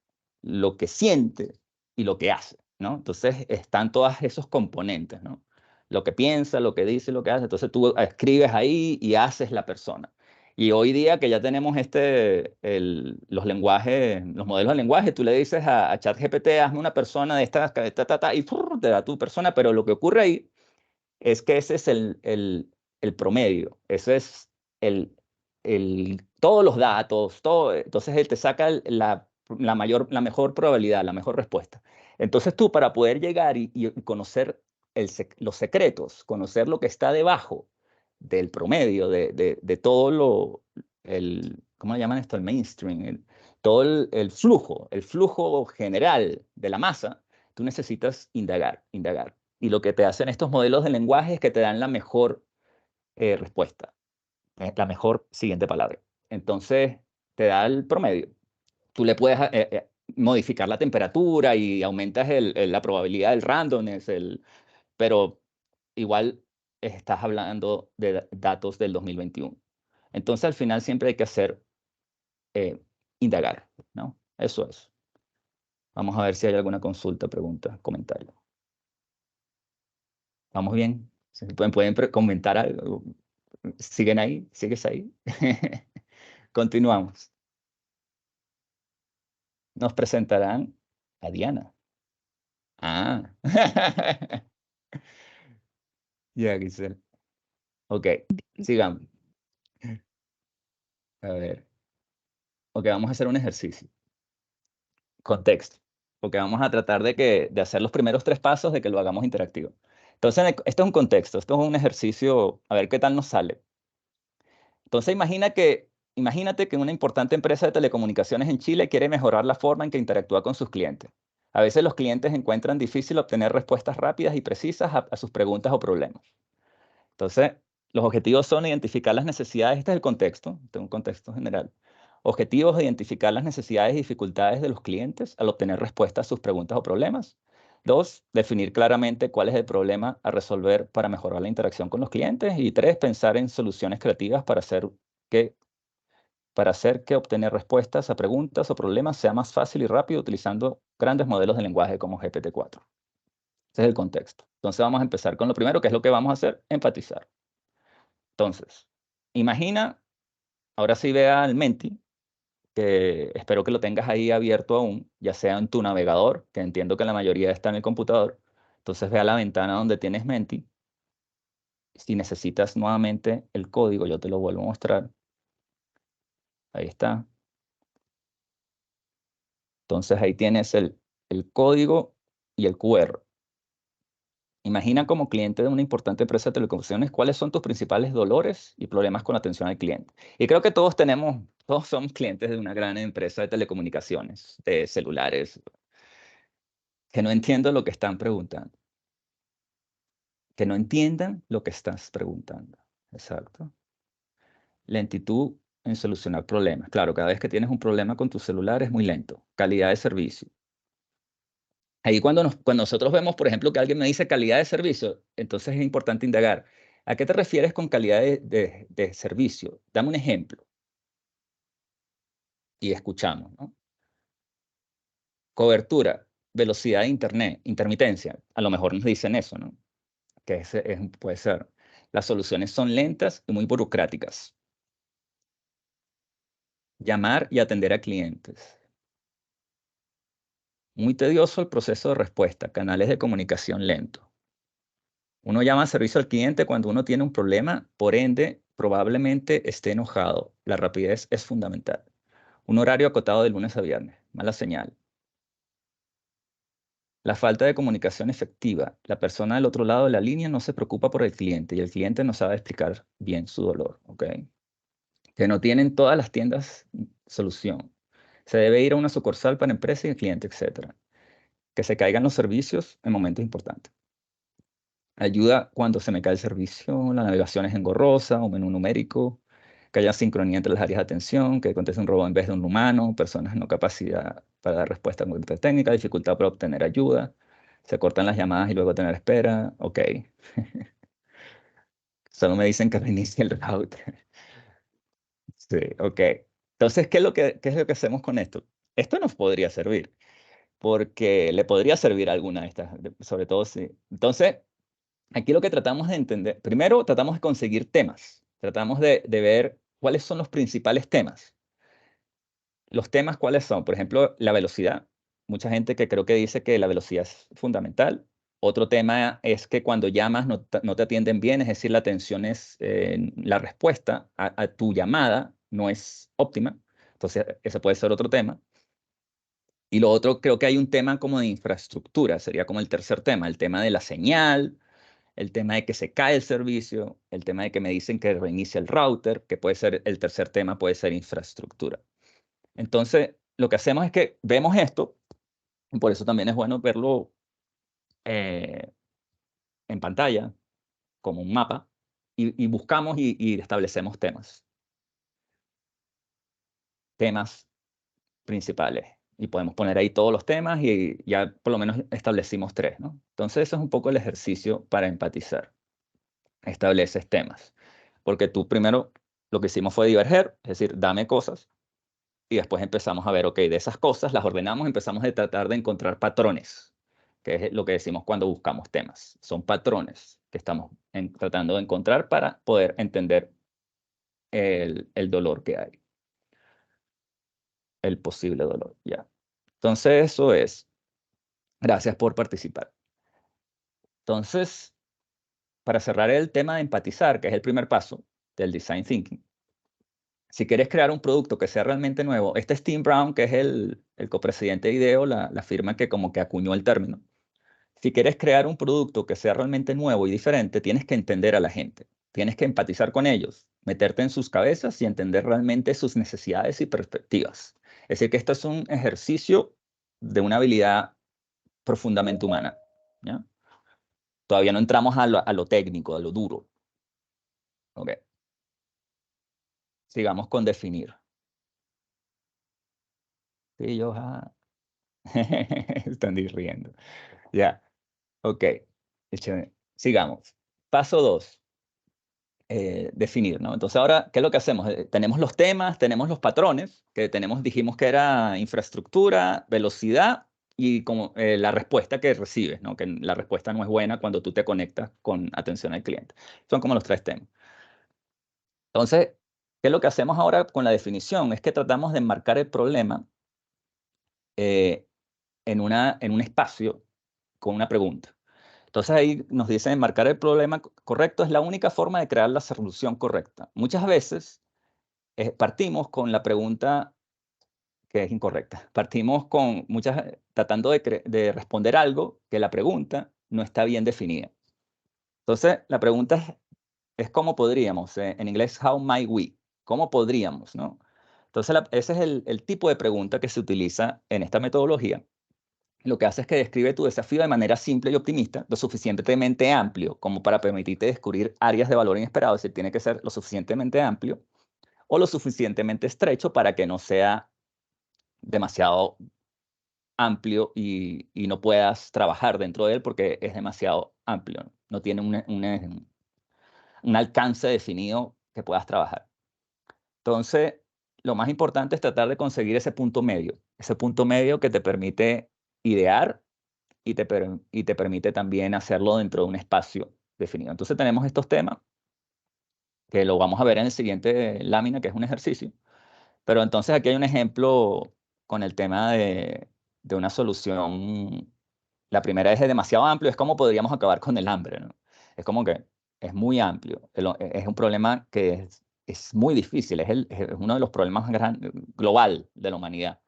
lo que siente y lo que hace, ¿no? Entonces están todos esos componentes, ¿no? Lo que piensa, lo que dice, lo que hace. Entonces tú escribes ahí y haces la persona. Y hoy día que ya tenemos los lenguajes, los modelos de lenguaje, tú le dices a ChatGPT, hazme una persona de esta, y te da tu persona, pero lo que ocurre ahí es que ese es el promedio, eso es el, todos los datos, todo. Entonces él te saca la mejor probabilidad, la mejor respuesta. Entonces tú para poder llegar y conocer los secretos, conocer lo que está debajo del promedio, de todo ¿cómo le llaman esto? El mainstream, todo el flujo general de la masa, tú necesitas indagar, indagar. Y lo que te hacen estos modelos de lenguaje es que te dan la mejor respuesta, la mejor siguiente palabra. Entonces, te da el promedio. Tú le puedes modificar la temperatura y aumentas la probabilidad del randomness, pero igual estás hablando de datos del 2021. Entonces, al final siempre hay que hacer indagar, ¿no? Eso es. Vamos a ver si hay alguna consulta, pregunta, comentario. ¿Vamos bien? Pueden comentar algo. ¿Siguen ahí? ¿Sigues ahí? Continuamos. Nos presentarán a Diana. Ah. Ya, Giselle. Ok, sigamos. A ver. Ok, vamos a hacer un ejercicio. Contexto. Porque vamos a tratar de hacer los primeros 3 pasos de que lo hagamos interactivo. Entonces, esto es un contexto, esto es un ejercicio, a ver qué tal nos sale. Entonces, imagínate que una importante empresa de telecomunicaciones en Chile quiere mejorar la forma en que interactúa con sus clientes. A veces los clientes encuentran difícil obtener respuestas rápidas y precisas a sus preguntas o problemas. Entonces, los objetivos son identificar las necesidades, este es el contexto, este es un contexto general. Objetivos, identificar las necesidades y dificultades de los clientes al obtener respuestas a sus preguntas o problemas. 2, definir claramente cuál es el problema a resolver para mejorar la interacción con los clientes. Y 3, pensar en soluciones creativas para hacer que obtener respuestas a preguntas o problemas sea más fácil y rápido utilizando grandes modelos de lenguaje como GPT-4. Ese es el contexto. Entonces vamos a empezar con lo primero, que es lo que vamos a hacer, empatizar. Entonces, imagina, ahora sí vea el Menti, que espero que lo tengas ahí abierto aún, ya sea en tu navegador, que entiendo que la mayoría está en el computador. Entonces vea la ventana donde tienes Menti. Si necesitas nuevamente el código, yo te lo vuelvo a mostrar. Ahí está. Entonces ahí tienes el código y el QR. Imagina como cliente de una importante empresa de telecomunicaciones cuáles son tus principales dolores y problemas con atención al cliente. Y creo que todos somos clientes de una gran empresa de telecomunicaciones, de celulares, que no entiendo lo que están preguntando. Que no entiendan lo que estás preguntando. Exacto. Lentitud en solucionar problemas. Claro, cada vez que tienes un problema con tu celular es muy lento. Calidad de servicio. Ahí cuando nosotros vemos, por ejemplo, que alguien me dice calidad de servicio, entonces es importante indagar. ¿A qué te refieres con calidad de servicio? Dame un ejemplo. Y escuchamos, ¿no? Cobertura, velocidad de internet, intermitencia. A lo mejor nos dicen eso, ¿no? Que puede ser. Las soluciones son lentas y muy burocráticas. Llamar y atender a clientes. Muy tedioso el proceso de respuesta, canales de comunicación lento. Uno llama a servicio al cliente cuando uno tiene un problema, por ende, probablemente esté enojado. La rapidez es fundamental. Un horario acotado de lunes a viernes. Mala señal. La falta de comunicación efectiva. La persona del otro lado de la línea no se preocupa por el cliente y el cliente no sabe explicar bien su dolor. ¿Ok? Que no tienen todas las tiendas solución. Se debe ir a una sucursal para empresa y el cliente, etc. Que se caigan los servicios en momentos importantes. Ayuda cuando se me cae el servicio, la navegación es engorrosa, un menú numérico, que haya sincronía entre las áreas de atención, que conteste un robot en vez de un humano, personas no capacidad para dar respuesta con técnica, dificultad para obtener ayuda, se cortan las llamadas y luego tener espera, ok. Solo me dicen que reinicie el router. Sí, ok. Entonces, ¿qué es lo que hacemos con esto? Esto nos podría servir, porque le podría servir a alguna de estas, sobre todo si... Entonces, aquí lo que tratamos de entender, primero tratamos de conseguir temas, tratamos de ver cuáles son los principales temas. Los temas, ¿cuáles son? Por ejemplo, la velocidad. Mucha gente que creo que dice que la velocidad es fundamental. Otro tema es que cuando llamas no te atienden bien, es decir, la atención es, la respuesta a tu llamada no es óptima. Entonces, ese puede ser otro tema. Y lo otro, creo que hay un tema como de infraestructura, sería como el tercer tema, el tema de la señal, el tema de que se cae el servicio, el tema de que me dicen que reinicia el router, que puede ser el tercer tema, puede ser infraestructura. Entonces, lo que hacemos es que vemos esto, y por eso también es bueno verlo en pantalla, como un mapa, y buscamos y establecemos temas. Temas principales. Y podemos poner ahí todos los temas y ya por lo menos establecimos 3, ¿no? Entonces, eso es un poco el ejercicio para empatizar. Estableces temas. Porque tú primero lo que hicimos fue diverger, es decir, dame cosas, y después empezamos a ver, ok, de esas cosas las ordenamos, empezamos a tratar de encontrar patrones, que es lo que decimos cuando buscamos temas. Son patrones que estamos tratando de encontrar para poder entender el dolor que hay, el posible dolor, ya. Entonces, eso es. Gracias por participar. Entonces, para cerrar el tema de empatizar, que es el primer paso del Design Thinking, si quieres crear un producto que sea realmente nuevo, este es Tim Brown, que es el copresidente de IDEO, la firma que como que acuñó el término. Si quieres crear un producto que sea realmente nuevo y diferente, tienes que entender a la gente, tienes que empatizar con ellos, meterte en sus cabezas y entender realmente sus necesidades y perspectivas. Es decir, que esto es un ejercicio de una habilidad profundamente humana, ¿ya? Todavía no entramos a lo técnico, a lo duro. Ok. Sigamos con definir. Sí, yo, están riendo. Ya, ok. Sigamos. Paso 2. Definir, ¿no? Entonces ahora, ¿qué es lo que hacemos? Tenemos los temas, tenemos los patrones, que dijimos que era infraestructura, velocidad y como, la respuesta que recibes, ¿no? Que la respuesta no es buena cuando tú te conectas con atención al cliente. Son como los 3 temas. Entonces, ¿qué es lo que hacemos ahora con la definición? Es que tratamos de enmarcar el problema en un espacio con una pregunta. Entonces ahí nos dicen enmarcar el problema correcto es la única forma de crear la solución correcta. Muchas veces partimos con la pregunta que es incorrecta. Partimos con tratando de responder algo que la pregunta no está bien definida. Entonces la pregunta es ¿cómo podríamos? En inglés, how might we? ¿Cómo podríamos? ¿No? Entonces ese es el tipo de pregunta que se utiliza en esta metodología. Lo que hace es que describe tu desafío de manera simple y optimista, lo suficientemente amplio como para permitirte descubrir áreas de valor inesperado, es decir, tiene que ser lo suficientemente amplio o lo suficientemente estrecho para que no sea demasiado amplio y no puedas trabajar dentro de él porque es demasiado amplio, no tiene un alcance definido que puedas trabajar. Entonces, lo más importante es tratar de conseguir ese punto medio que te permite idear y te permite también hacerlo dentro de un espacio definido. Entonces tenemos estos temas, que lo vamos a ver en el siguiente lámina, que es un ejercicio. Pero entonces aquí hay un ejemplo con el tema de una solución. La primera es demasiado amplio, es como podríamos acabar con el hambre, ¿no? Es como que es muy amplio, es un problema que es muy difícil, es uno de los problemas global de la humanidad.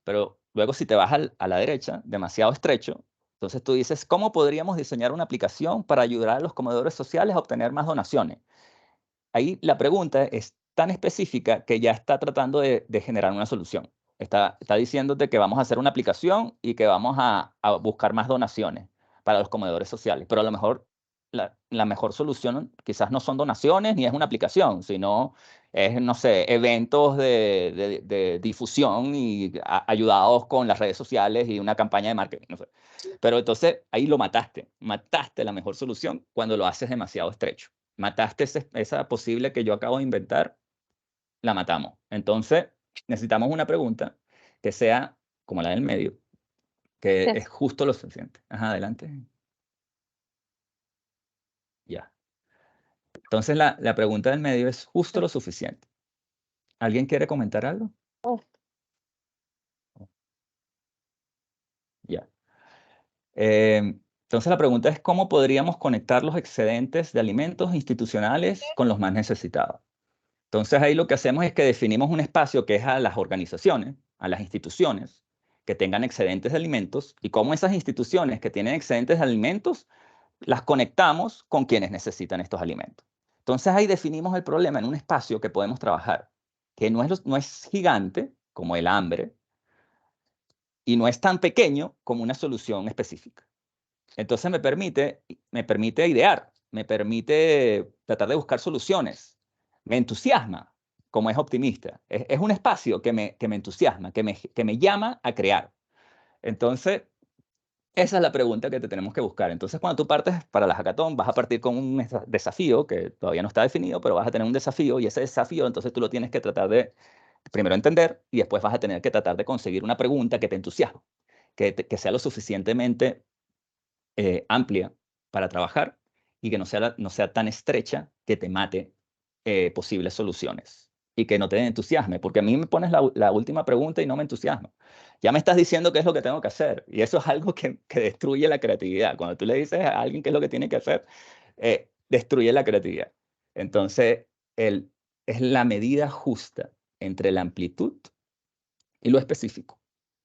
Pero luego si te vas a la derecha, demasiado estrecho, entonces tú dices, ¿cómo podríamos diseñar una aplicación para ayudar a los comedores sociales a obtener más donaciones? Ahí la pregunta es tan específica que ya está tratando de generar una solución. Está diciéndote que vamos a hacer una aplicación y que vamos a buscar más donaciones para los comedores sociales. Pero a lo mejor la mejor solución quizás no son donaciones ni es una aplicación, sino es, no sé, eventos de difusión y ayudados con las redes sociales y una campaña de marketing. No sé. Pero entonces ahí lo mataste. Mataste la mejor solución cuando lo haces demasiado estrecho. Mataste esa posible que yo acabo de inventar, la matamos. Entonces, necesitamos una pregunta que sea como la del medio, que es justo lo suficiente. Ajá, adelante. Ya. Entonces, la pregunta del medio es justo lo suficiente. ¿Alguien quiere comentar algo? Ya. Entonces, la pregunta es, ¿cómo podríamos conectar los excedentes de alimentos institucionales con los más necesitados? Entonces ahí lo que hacemos es que definimos un espacio que es a las organizaciones, a las instituciones que tengan excedentes de alimentos y cómo esas instituciones que tienen excedentes de alimentos las conectamos con quienes necesitan estos alimentos. Entonces ahí definimos el problema en un espacio que podemos trabajar, que no es gigante como el hambre y no es tan pequeño como una solución específica. Entonces me permite idear, me permite tratar de buscar soluciones, me entusiasma, como es optimista. Es un espacio que me entusiasma, que me llama a crear. Entonces, esa es la pregunta que te tenemos que buscar. Entonces, cuando tú partes para la hackathon, vas a partir con un desafío que todavía no está definido, pero vas a tener un desafío y ese desafío, entonces tú lo tienes que tratar de primero entender y después vas a tener que tratar de conseguir una pregunta que te entusiasme, que sea lo suficientemente amplia para trabajar y que no sea tan estrecha que te mate posibles soluciones y que no te entusiasme, porque a mí me pones la última pregunta y no me entusiasma. Ya me estás diciendo qué es lo que tengo que hacer y eso es algo que destruye la creatividad. Cuando tú le dices a alguien qué es lo que tiene que hacer, destruye la creatividad. Entonces, es la medida justa entre la amplitud y lo específico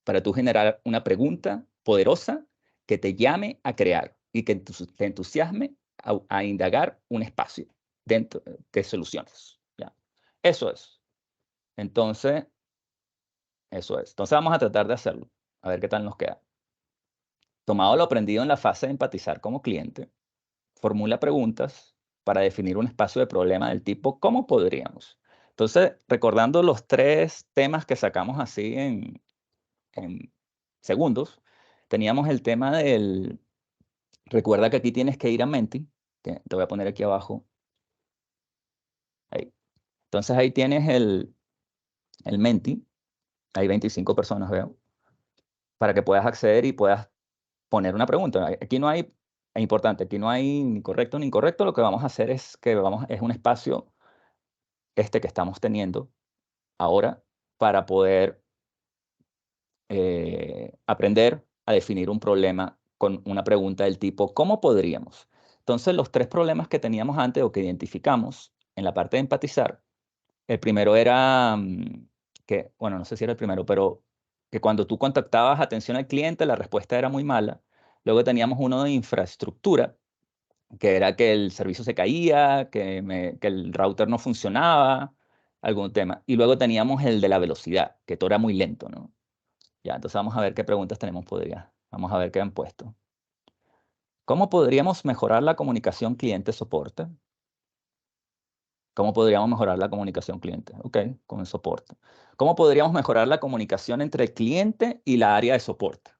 para tú generar una pregunta poderosa que te llame a crear y que te entusiasme a indagar un espacio dentro de soluciones. Eso es. Entonces, eso es. Entonces vamos a tratar de hacerlo. A ver qué tal nos queda. Tomado lo aprendido en la fase de empatizar como cliente, formula preguntas para definir un espacio de problema del tipo ¿cómo podríamos? Entonces, recordando los 3 temas que sacamos así en segundos, teníamos el tema del, recuerda que aquí tienes que ir a Menti, que te voy a poner aquí abajo. Ahí. Entonces ahí tienes el Menti, hay 25 personas, veo, para que puedas acceder y puedas poner una pregunta. Aquí no hay, es importante, aquí no hay ni correcto ni incorrecto. Lo que vamos a hacer es que es un espacio que estamos teniendo ahora para poder aprender a definir un problema con una pregunta del tipo ¿cómo podríamos? Entonces, los 3 problemas que teníamos antes o que identificamos en la parte de empatizar, el primero era que, bueno, no sé si era el primero, pero que cuando tú contactabas atención al cliente, la respuesta era muy mala. Luego teníamos uno de infraestructura, que era que el servicio se caía, que el router no funcionaba, algún tema. Y luego teníamos el de la velocidad, que todo era muy lento, ¿no? Ya, entonces vamos a ver qué preguntas tenemos Vamos a ver qué han puesto. ¿Cómo podríamos mejorar la comunicación cliente-soporte? ¿Cómo podríamos mejorar la comunicación cliente? Ok, con el soporte. ¿Cómo podríamos mejorar la comunicación entre el cliente y la área de soporte?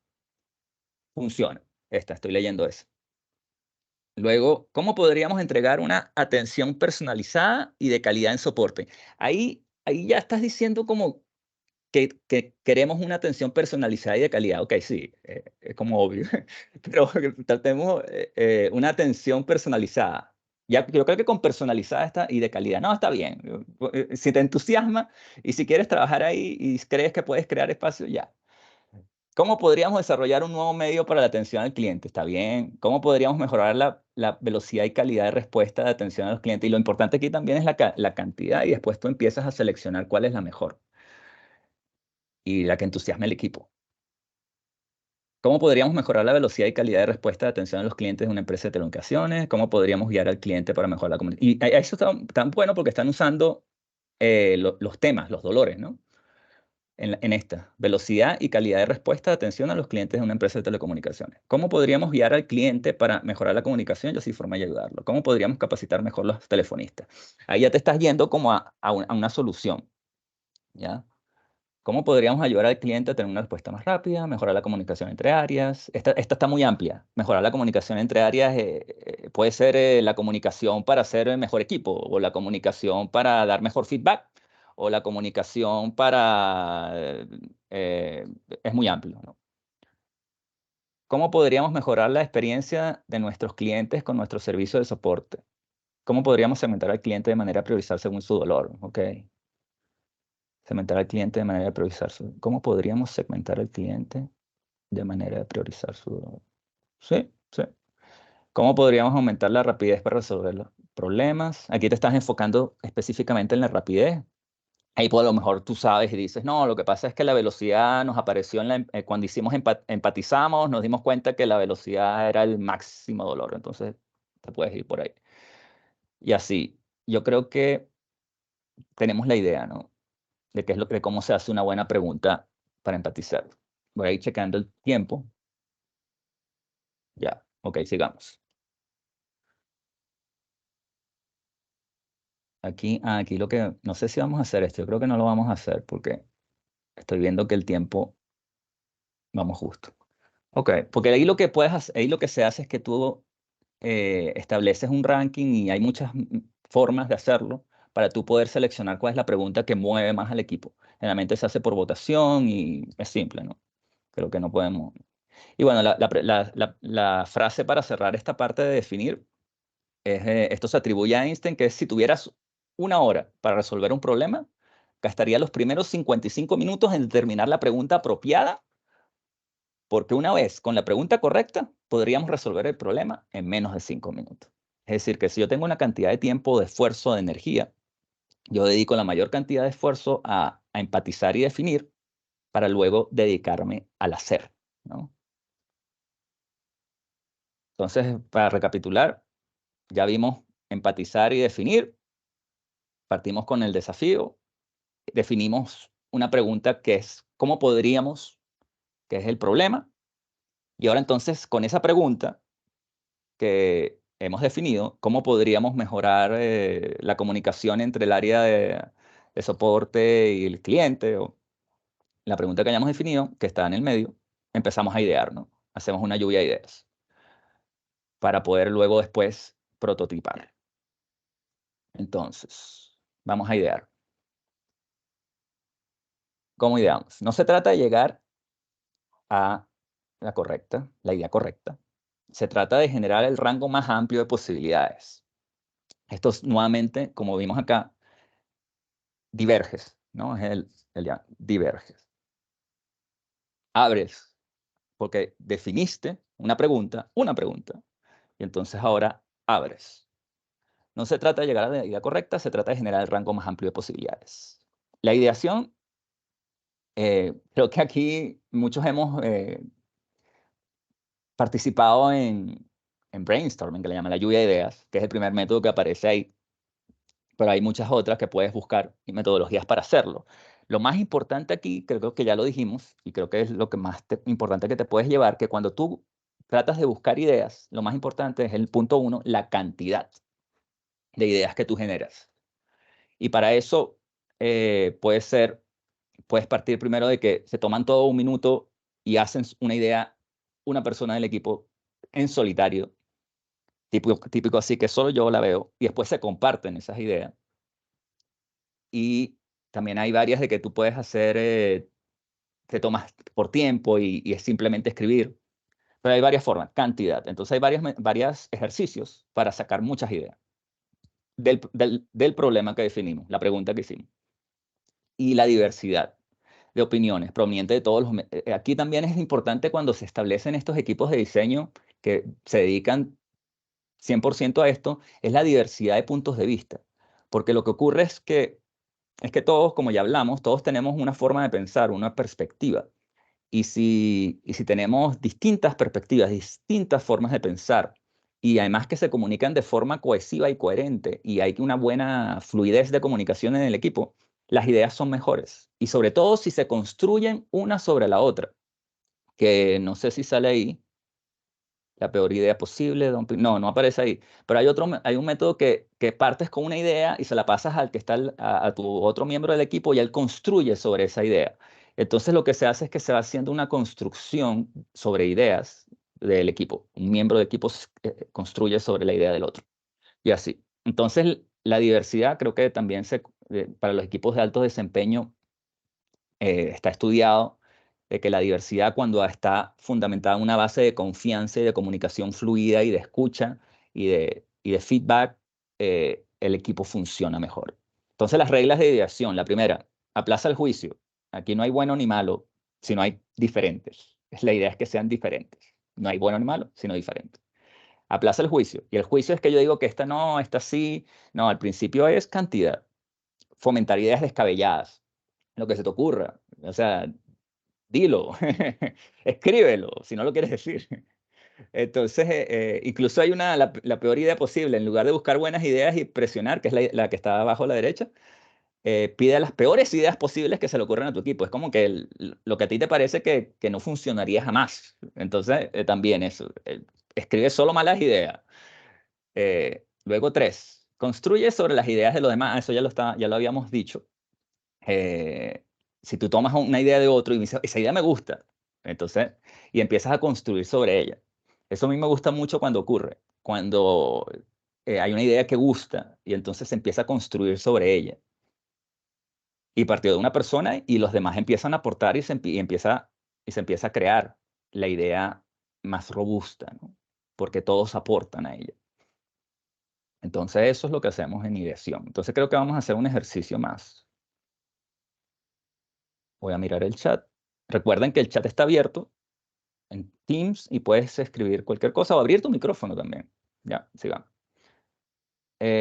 Funciona. Estoy leyendo eso. Luego, ¿cómo podríamos entregar una atención personalizada y de calidad en soporte? Ahí ya estás diciendo como que queremos una atención personalizada y de calidad. Ok, sí, es como obvio, pero tratemos una atención personalizada. Ya, yo creo que con personalizada está, y de calidad, no, está bien. Si te entusiasma y si quieres trabajar ahí y crees que puedes crear espacio, ya. ¿Cómo podríamos desarrollar un nuevo medio para la atención al cliente? Está bien. ¿Cómo podríamos mejorar la velocidad y calidad de respuesta de atención a los clientes? Y lo importante aquí también es la cantidad, y después tú empiezas a seleccionar cuál es la mejor y la que entusiasme al equipo. ¿Cómo podríamos mejorar la velocidad y calidad de respuesta de atención a los clientes de una empresa de telecomunicaciones? ¿Cómo podríamos guiar al cliente para mejorar la comunicación? Y eso está tan bueno porque están usando los temas, los dolores, ¿no? En esta, velocidad y calidad de respuesta de atención a los clientes de una empresa de telecomunicaciones. ¿Cómo podríamos guiar al cliente para mejorar la comunicación? Yo sí forma y ayudarlo. ¿Cómo podríamos capacitar mejor los telefonistas? Ahí ya te estás yendo como a una solución, ¿ya? ¿Cómo podríamos ayudar al cliente a tener una respuesta más rápida, mejorar la comunicación entre áreas? Esta está muy amplia. Mejorar la comunicación entre áreas puede ser la comunicación para hacer mejor equipo, o la comunicación para dar mejor feedback, o la comunicación para... es muy amplio, ¿no? ¿Cómo podríamos mejorar la experiencia de nuestros clientes con nuestro servicio de soporte? ¿Cómo podríamos segmentar al cliente de manera a priorizar según su dolor? Ok. Segmentar al cliente de manera de priorizar su... ¿Cómo podríamos segmentar al cliente de manera de priorizar su... Sí, sí. ¿Cómo podríamos aumentar la rapidez para resolver los problemas? Aquí te estás enfocando específicamente en la rapidez. Ahí pues a lo mejor tú sabes y dices, no, lo que pasa es que la velocidad nos apareció cuando hicimos empatizamos, nos dimos cuenta que la velocidad era el máximo dolor. Entonces te puedes ir por ahí. Y así, yo creo que tenemos la idea, ¿no? De qué es de cómo se hace una buena pregunta para empatizar. Voy a ir checando el tiempo. Ya, ok, sigamos. Aquí lo que, no sé si vamos a hacer esto, yo creo que no lo vamos a hacer porque estoy viendo que el tiempo, vamos justo. Ok, porque ahí lo que ahí lo que se hace es que tú estableces un ranking y hay muchas formas de hacerlo para tú poder seleccionar cuál es la pregunta que mueve más al equipo. Generalmente se hace por votación y es simple, ¿no? Creo que no podemos. Y bueno, la frase para cerrar esta parte de definir es, esto se atribuye a Einstein, que es si tuvieras 1 hora para resolver un problema, gastaría los primeros 55 minutos en determinar la pregunta apropiada, porque una vez con la pregunta correcta, podríamos resolver el problema en menos de 5 minutos. Es decir, que si yo tengo una cantidad de tiempo, de esfuerzo, de energía, yo dedico la mayor cantidad de esfuerzo a empatizar y definir para luego dedicarme al hacer, ¿no? Entonces, para recapitular, ya vimos empatizar y definir, Partimos con el desafío, definimos una pregunta que es ¿cómo podríamos? Que es el problema. Y ahora entonces, con esa pregunta que hemos definido, ¿cómo podríamos mejorar la comunicación entre el área de soporte y el cliente? O la pregunta que hayamos definido, que está en el medio, empezamos a idear, ¿no? Hacemos una lluvia de ideas para poder luego después prototipar. Entonces, vamos a idear. ¿Cómo ideamos? No se trata de llegar a la idea correcta. Se trata de generar el rango más amplio de posibilidades. Esto es, nuevamente, como vimos acá, diverges, ¿no? Es el ya, diverges. Abres, porque definiste una pregunta, y entonces ahora abres. No se trata de llegar a la idea correcta, se trata de generar el rango más amplio de posibilidades. La ideación, creo que aquí muchos hemos participado en brainstorming, que le llaman la lluvia de ideas, que es el primer método que aparece ahí. Pero hay muchas otras que puedes buscar y metodologías para hacerlo. Lo más importante aquí, creo que ya lo dijimos, y creo que es lo que más importante que te puedes llevar, que cuando tú tratas de buscar ideas, lo más importante es el punto 1, la cantidad de ideas que tú generas. Y para eso puedes partir primero de que se toman todo un minuto y hacen una idea, una persona del equipo en solitario, típico así que solo yo la veo, y después se comparten esas ideas. Y también hay varias de que tú puedes hacer, te tomas por tiempo y es simplemente escribir. Pero hay varias formas, cantidad. Entonces hay varios ejercicios para sacar muchas ideas del problema que definimos, la pregunta que hicimos. Y la diversidad de opiniones provenientes de todos los... Aquí también es importante cuando se establecen estos equipos de diseño que se dedican 100% a esto, es la diversidad de puntos de vista. Porque lo que ocurre es que todos, como ya hablamos, todos tenemos una forma de pensar, una perspectiva. Y si tenemos distintas perspectivas, distintas formas de pensar, y además que se comunican de forma cohesiva y coherente, y hay una buena fluidez de comunicación en el equipo, las ideas son mejores. Y sobre todo si se construyen una sobre la otra, que no sé si sale ahí, la peor idea posible, no aparece ahí. Pero hay un método que partes con una idea y se la pasas al que está a tu otro miembro del equipo y él construye sobre esa idea. Entonces lo que se hace es que se va haciendo una construcción sobre ideas del equipo. Un miembro del equipo construye sobre la idea del otro. Y así. Entonces la diversidad creo que también para los equipos de alto desempeño está estudiado de que la diversidad, cuando está fundamentada en una base de confianza y de comunicación fluida y de escucha y de feedback, el equipo funciona mejor. Entonces, las reglas de ideación. La primera, aplaza el juicio. Aquí no hay bueno ni malo, sino hay diferentes. La idea es que sean diferentes. No hay bueno ni malo, sino diferentes. Aplaza el juicio. Y el juicio es que yo digo que esta no, esta sí. No, al principio es cantidad. Fomentar ideas descabelladas. Lo que se te ocurra. O sea, dilo, escríbelo, si no lo quieres decir. Entonces, incluso hay la peor idea posible. En lugar de buscar buenas ideas y presionar, que es la que está abajo a la derecha, pide las peores ideas posibles que se le ocurran a tu equipo. Es como que lo que a ti te parece que no funcionaría jamás. Entonces, también eso. Escribe solo malas ideas. Luego, 3. Construye sobre las ideas de los demás. Eso ya lo habíamos dicho. Si tú tomas una idea de otro y dices, esa idea me gusta, entonces, y empiezas a construir sobre ella. Eso a mí me gusta mucho cuando ocurre, cuando hay una idea que gusta y entonces se empieza a construir sobre ella. Y partió de una persona y los demás empiezan a aportar y se empieza a crear la idea más robusta, ¿no? Porque todos aportan a ella. Entonces eso es lo que hacemos en ideación. Entonces creo que vamos a hacer un ejercicio más. Voy a mirar el chat. Recuerden que el chat está abierto en Teams y puedes escribir cualquier cosa o abrir tu micrófono también. Ya, sigamos.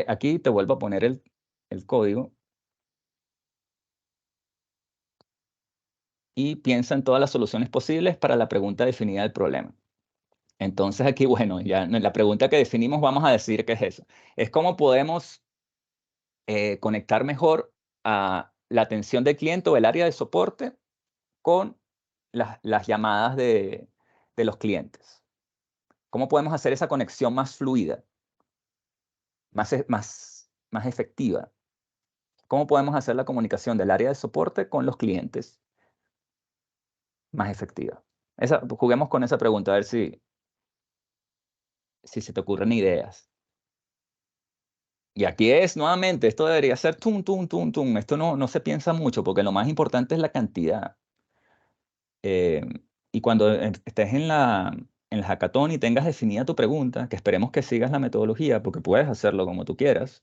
Aquí te vuelvo a poner el código. Y piensa en todas las soluciones posibles para la pregunta definida del problema. Entonces aquí, bueno, ya en la pregunta que definimos vamos a decir qué es eso. Es cómo podemos conectar mejor a la atención del cliente o el área de soporte con las llamadas de los clientes. ¿Cómo podemos hacer esa conexión más fluida, más efectiva? ¿Cómo podemos hacer la comunicación del área de soporte con los clientes más efectiva? Juguemos con esa pregunta, a ver si se te ocurren ideas. Y aquí nuevamente, esto debería ser tum, tum, tum, tum. Esto no se piensa mucho, porque lo más importante es la cantidad. Y cuando estés en el hackathon y tengas definida tu pregunta, que esperemos que sigas la metodología, porque puedes hacerlo como tú quieras,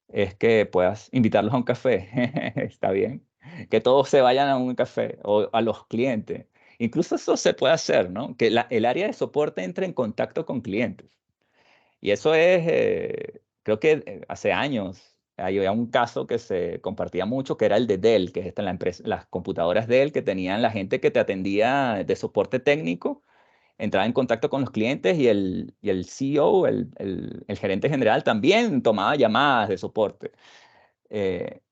es que puedas invitarlos a un café. Está bien. Que todos se vayan a un café o a los clientes. Incluso eso se puede hacer, ¿no? Que el área de soporte entre en contacto con clientes. Y eso creo que hace años había un caso que se compartía mucho, que era el de Dell, que es la empresa, las computadoras Dell, que tenían la gente que te atendía de soporte técnico, entraba en contacto con los clientes y el CEO, el gerente general, también tomaba llamadas de soporte.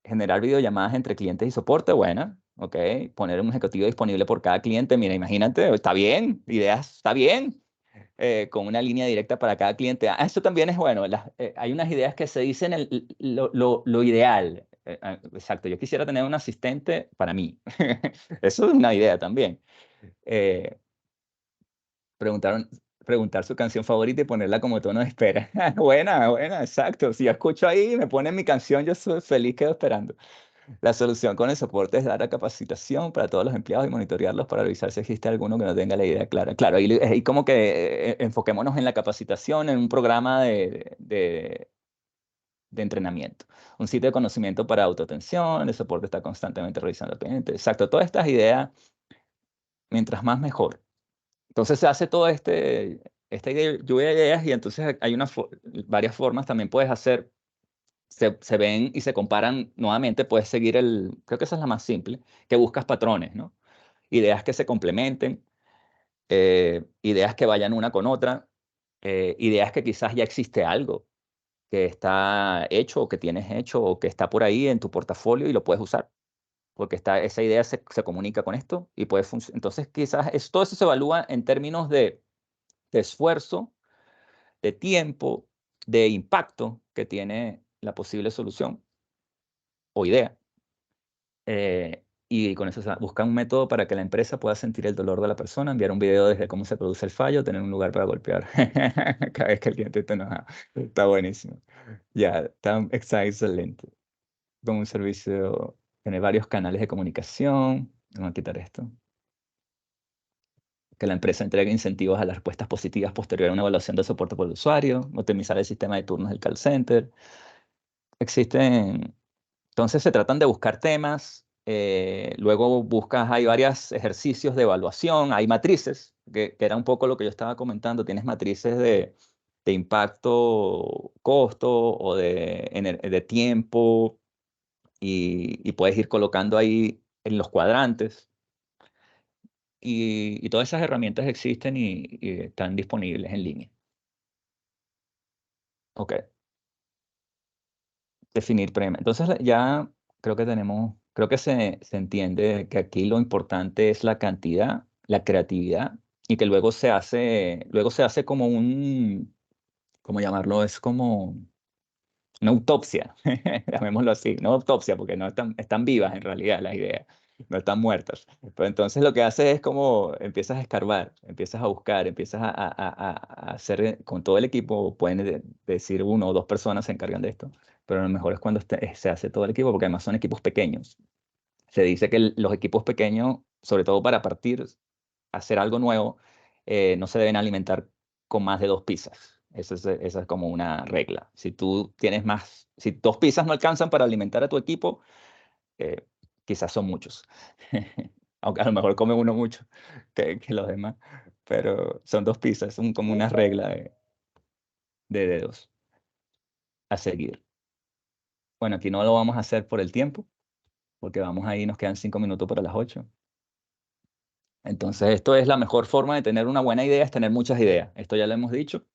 Generar videollamadas entre clientes y soporte, bueno, ok. Poner un ejecutivo disponible por cada cliente, mira, imagínate, está bien, ideas, está bien. Con una línea directa para cada cliente. Esto también es bueno. Hay unas ideas que se dicen lo ideal. Exacto, yo quisiera tener un asistente para mí. Eso es una idea también. Preguntar su canción favorita y ponerla como tono de espera. Buena, exacto. Si yo escucho ahí y me ponen mi canción, yo soy feliz, quedo esperando. La solución con el soporte es dar la capacitación para todos los empleados y monitorearlos para revisar si existe alguno que no tenga la idea clara. Claro, y como que enfoquémonos en la capacitación, en un programa de entrenamiento. Un sitio de conocimiento para autoatención, el soporte está constantemente revisando al cliente. Exacto, todas estas ideas, mientras más mejor. Entonces se hace todo esta lluvia de ideas y entonces hay varias formas. También puedes hacer, se ven y se comparan nuevamente, puedes seguir creo que esa es la más simple, que buscas patrones, ¿no? Ideas que se complementen, ideas que vayan una con otra, ideas que quizás ya existe algo que está hecho o que tienes hecho o que está por ahí en tu portafolio y lo puedes usar, porque esa idea se comunica con esto y puede funcionar. Entonces quizás todo eso se evalúa en términos de esfuerzo, de tiempo, de impacto que tiene la posible solución o idea. Y con eso busca un método para que la empresa pueda sentir el dolor de la persona, enviar un video desde cómo se produce el fallo, tener un lugar para golpear cada vez que el cliente está enojado. Está buenísimo. Ya, está excelente. Con un servicio, tiene varios canales de comunicación. Vamos a quitar esto. Que la empresa entregue incentivos a las respuestas positivas posterior a una evaluación de soporte por el usuario, optimizar el sistema de turnos del call center. Entonces se tratan de buscar temas, luego hay varios ejercicios de evaluación, hay matrices, que era un poco lo que yo estaba comentando, tienes matrices de impacto, costo o de tiempo, y puedes ir colocando ahí en los cuadrantes. Y todas esas herramientas existen y están disponibles en línea. Ok. Definir premio. Entonces ya creo que se entiende que aquí lo importante es la cantidad, la creatividad, y que luego se hace como ¿cómo llamarlo? Es como una autopsia, llamémoslo así, no autopsia, porque no están vivas en realidad las ideas, no están muertas. Pero entonces lo que hace es como empiezas a escarbar, empiezas a buscar, empiezas a hacer con todo el equipo, pueden decir 1 o 2 personas se encargan de esto, pero lo mejor es cuando se hace todo el equipo, porque además son equipos pequeños. Se dice que los equipos pequeños, sobre todo para partir, hacer algo nuevo, no se deben alimentar con más de 2 pizzas. Esa es como una regla. Si 2 pizzas no alcanzan para alimentar a tu equipo, quizás son muchos. Aunque a lo mejor come uno mucho que los demás. Pero son 2 pizzas, son como una regla de dedos a seguir. Bueno, aquí no lo vamos a hacer por el tiempo, porque vamos ahí, nos quedan 5 minutos para las 8. Entonces, esto es la mejor forma de tener una buena idea, es tener muchas ideas. Esto ya lo hemos dicho.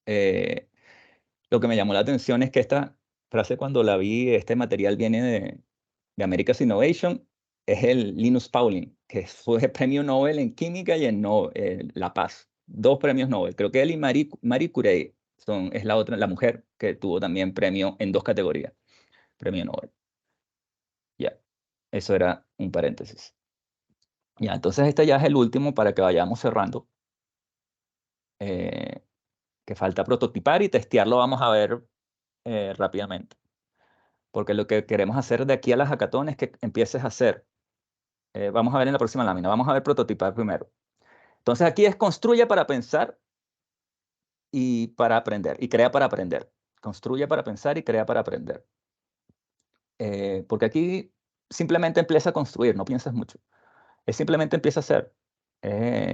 Lo que me llamó la atención es que frase cuando la vi, este material viene de America's Innovation, es el Linus Pauling, que fue premio Nobel en química y en La Paz. 2 premios Nobel. Creo que él y Marie Curie es la mujer que tuvo también premio en 2 categorías. Premio Nobel. Ya, eso era un paréntesis. Ya, entonces este ya es el último para que vayamos cerrando. Que falta prototipar y testearlo, vamos a ver rápidamente. Porque lo que queremos hacer de aquí a las hackatones es que empieces a hacer. Vamos a ver en la próxima lámina, vamos a ver prototipar primero. Entonces aquí es construye para pensar y para aprender, y crea para aprender. Construye para pensar y crea para aprender. Porque aquí simplemente empieza a construir, no piensas mucho. Es simplemente empieza a hacer.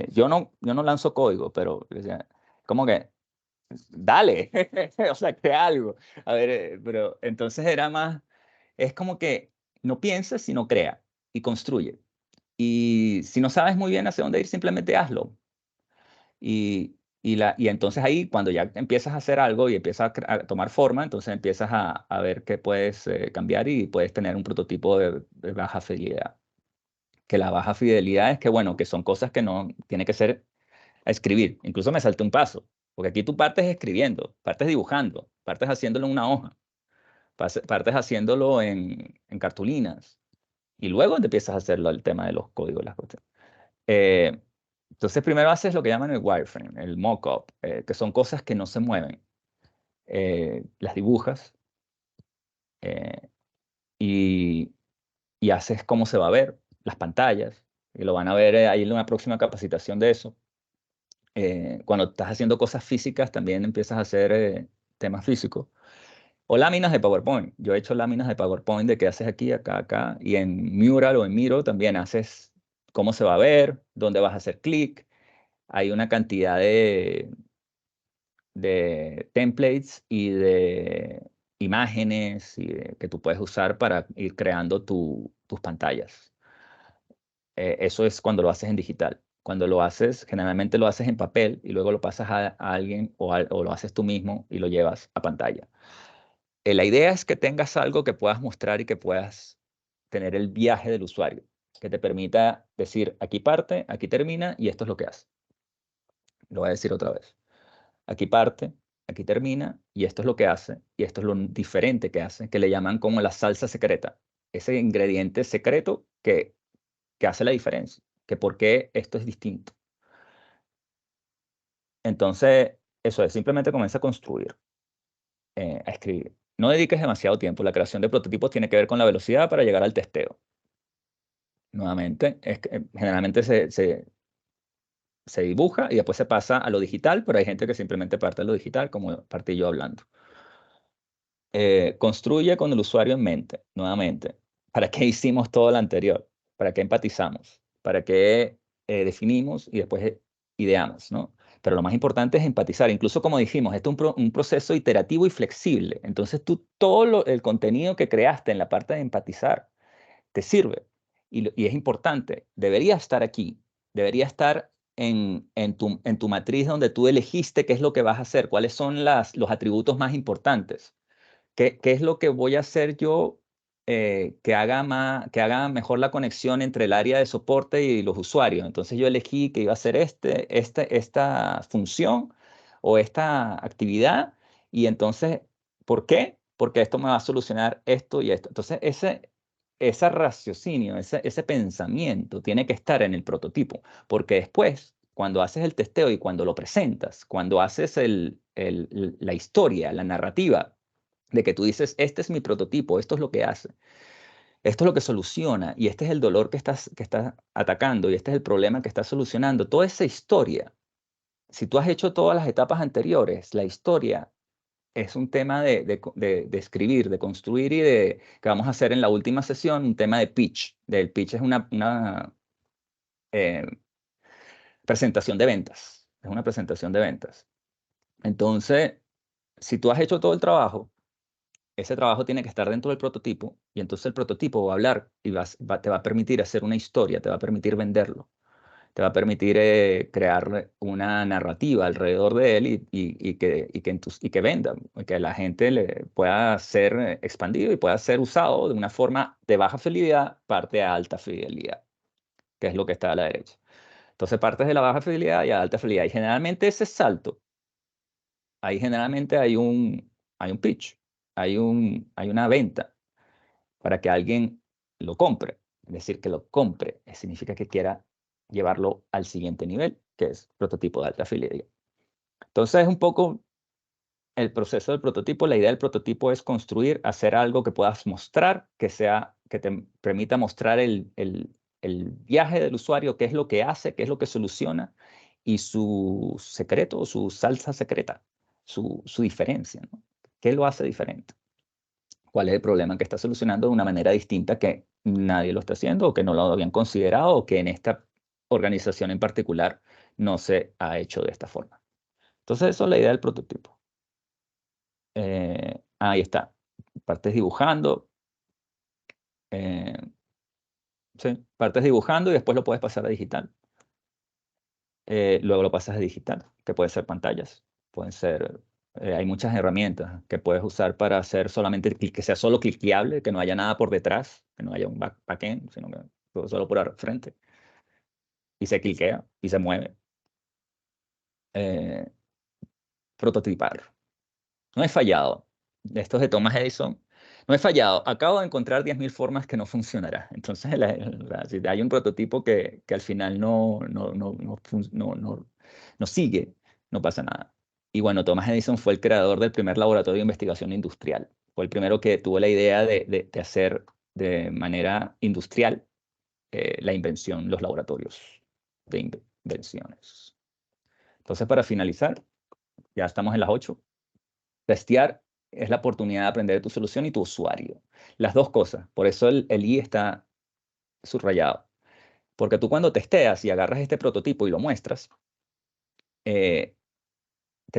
Yo no lanzo código, pero como que dale, o sea, crea algo. A ver, pero entonces era más, es como que no pienses, sino crea y construye. Y si no sabes muy bien hacia dónde ir, simplemente hazlo. Y entonces ahí, cuando ya empiezas a hacer algo y empiezas a tomar forma, entonces empiezas a ver qué puedes cambiar y puedes tener un prototipo de baja fidelidad. Que la baja fidelidad es que, bueno, que son cosas que no tiene que ser a escribir. Incluso me salté un paso, porque aquí tú partes escribiendo, partes dibujando, partes haciéndolo en una hoja, partes haciéndolo en cartulinas, y luego te empiezas a hacerlo el tema de los códigos, las cosas. Entonces primero haces lo que llaman el wireframe, el mock-up, que son cosas que no se mueven. Las dibujas y haces cómo se va a ver, las pantallas, y lo van a ver ahí en una próxima capacitación de eso. Cuando estás haciendo cosas físicas, también empiezas a hacer temas físicos. O láminas de PowerPoint. Yo he hecho láminas de PowerPoint de que haces aquí, acá, acá. Y en Mural o en Miro también haces cómo se va a ver, dónde vas a hacer clic. Hay una cantidad de templates y de imágenes que tú puedes usar para ir creando tus pantallas. Eso es cuando lo haces en digital. Cuando lo haces, generalmente lo haces en papel y luego lo pasas a alguien o lo haces tú mismo y lo llevas a pantalla. La idea es que tengas algo que puedas mostrar y que puedas tener el viaje del usuario, que te permita decir, aquí parte, aquí termina y esto es lo que hace. Lo voy a decir otra vez. Aquí parte, aquí termina y esto es lo que hace y esto es lo diferente que hace, que le llaman como la salsa secreta. Ese ingrediente secreto que hace la diferencia, que por qué esto es distinto. Entonces, eso es, simplemente comienza a construir, a escribir. No dediques demasiado tiempo. La creación de prototipos tiene que ver con la velocidad para llegar al testeo. Nuevamente, generalmente se dibuja y después se pasa a lo digital, pero hay gente que simplemente parte a lo digital, como partí yo hablando. Construye con el usuario en mente, nuevamente. ¿Para qué hicimos todo lo anterior? ¿Para qué empatizamos? ¿Para qué definimos y después ideamos, ¿no? Pero lo más importante es empatizar. Incluso como dijimos, esto es un proceso iterativo y flexible. Entonces tú todo el contenido que creaste en la parte de empatizar te sirve. Y es importante. Debería estar aquí. Debería estar en tu matriz donde tú elegiste qué es lo que vas a hacer, cuáles son los atributos más importantes. ¿Qué es lo que voy a hacer yo que haga mejor la conexión entre el área de soporte y los usuarios? Entonces yo elegí que iba a hacer esta función o esta actividad y entonces, ¿por qué? Porque esto me va a solucionar esto y esto. Entonces ese raciocinio, ese pensamiento tiene que estar en el prototipo, porque después, cuando haces el testeo y cuando lo presentas, cuando haces la historia, la narrativa, de que tú dices, este es mi prototipo, esto es lo que hace, esto es lo que soluciona y este es el dolor que estás atacando y este es el problema que estás solucionando. Toda esa historia, si tú has hecho todas las etapas anteriores, la historia es un tema de escribir, de construir y que vamos a hacer en la última sesión, un tema de pitch. El pitch es una eh, presentación de ventas, es una presentación de ventas. Entonces, si tú has hecho todo el trabajo, ese trabajo tiene que estar dentro del prototipo y entonces el prototipo va a hablar y te va a permitir hacer una historia, te va a permitir venderlo, te va a permitir crear una narrativa alrededor de él y que venda, que la gente le pueda ser expandido y pueda ser usado de una forma de baja fidelidad, parte a alta fidelidad, que es lo que está a la derecha. Entonces partes de la baja fidelidad y a alta fidelidad. Y generalmente ese salto, ahí generalmente hay un pitch, hay una venta para que alguien lo compre. Es decir, que lo compre significa que quiera llevarlo al siguiente nivel, que es prototipo de alta fidelidad. Entonces es un poco el proceso del prototipo. La idea del prototipo es construir, hacer algo que puedas mostrar, que te permita mostrar el viaje del usuario, qué es lo que hace, qué es lo que soluciona, y su secreto, su salsa secreta, su diferencia, ¿no? ¿Qué lo hace diferente? ¿Cuál es el problema que está solucionando de una manera distinta que nadie lo está haciendo o que no lo habían considerado o que en esta organización en particular no se ha hecho de esta forma? Entonces, eso es la idea del prototipo. Ahí está. Partes dibujando. Sí, partes dibujando y después lo puedes pasar a digital. Luego lo pasas a digital, que puede ser pantallas, pueden ser... hay muchas herramientas que puedes usar para hacer solamente que sea solo cliqueable, que no haya nada por detrás, que no haya un backend, sino que todo solo por frente. Y se cliquea y se mueve. Prototipar. No he fallado. De estos de Thomas Edison, no he fallado. Acabo de encontrar 10.000 formas que no funcionará. Entonces, si hay un prototipo que al final no sigue, no pasa nada. Y bueno, Thomas Edison fue el creador del primer laboratorio de investigación industrial. Fue el primero que tuvo la idea de hacer de manera industrial la invención, los laboratorios de invenciones. Entonces, para finalizar, ya estamos en las 8. Testear es la oportunidad de aprender de tu solución y tu usuario. Las dos cosas. Por eso el I está subrayado. Porque tú cuando testeas y agarras este prototipo y lo muestras, te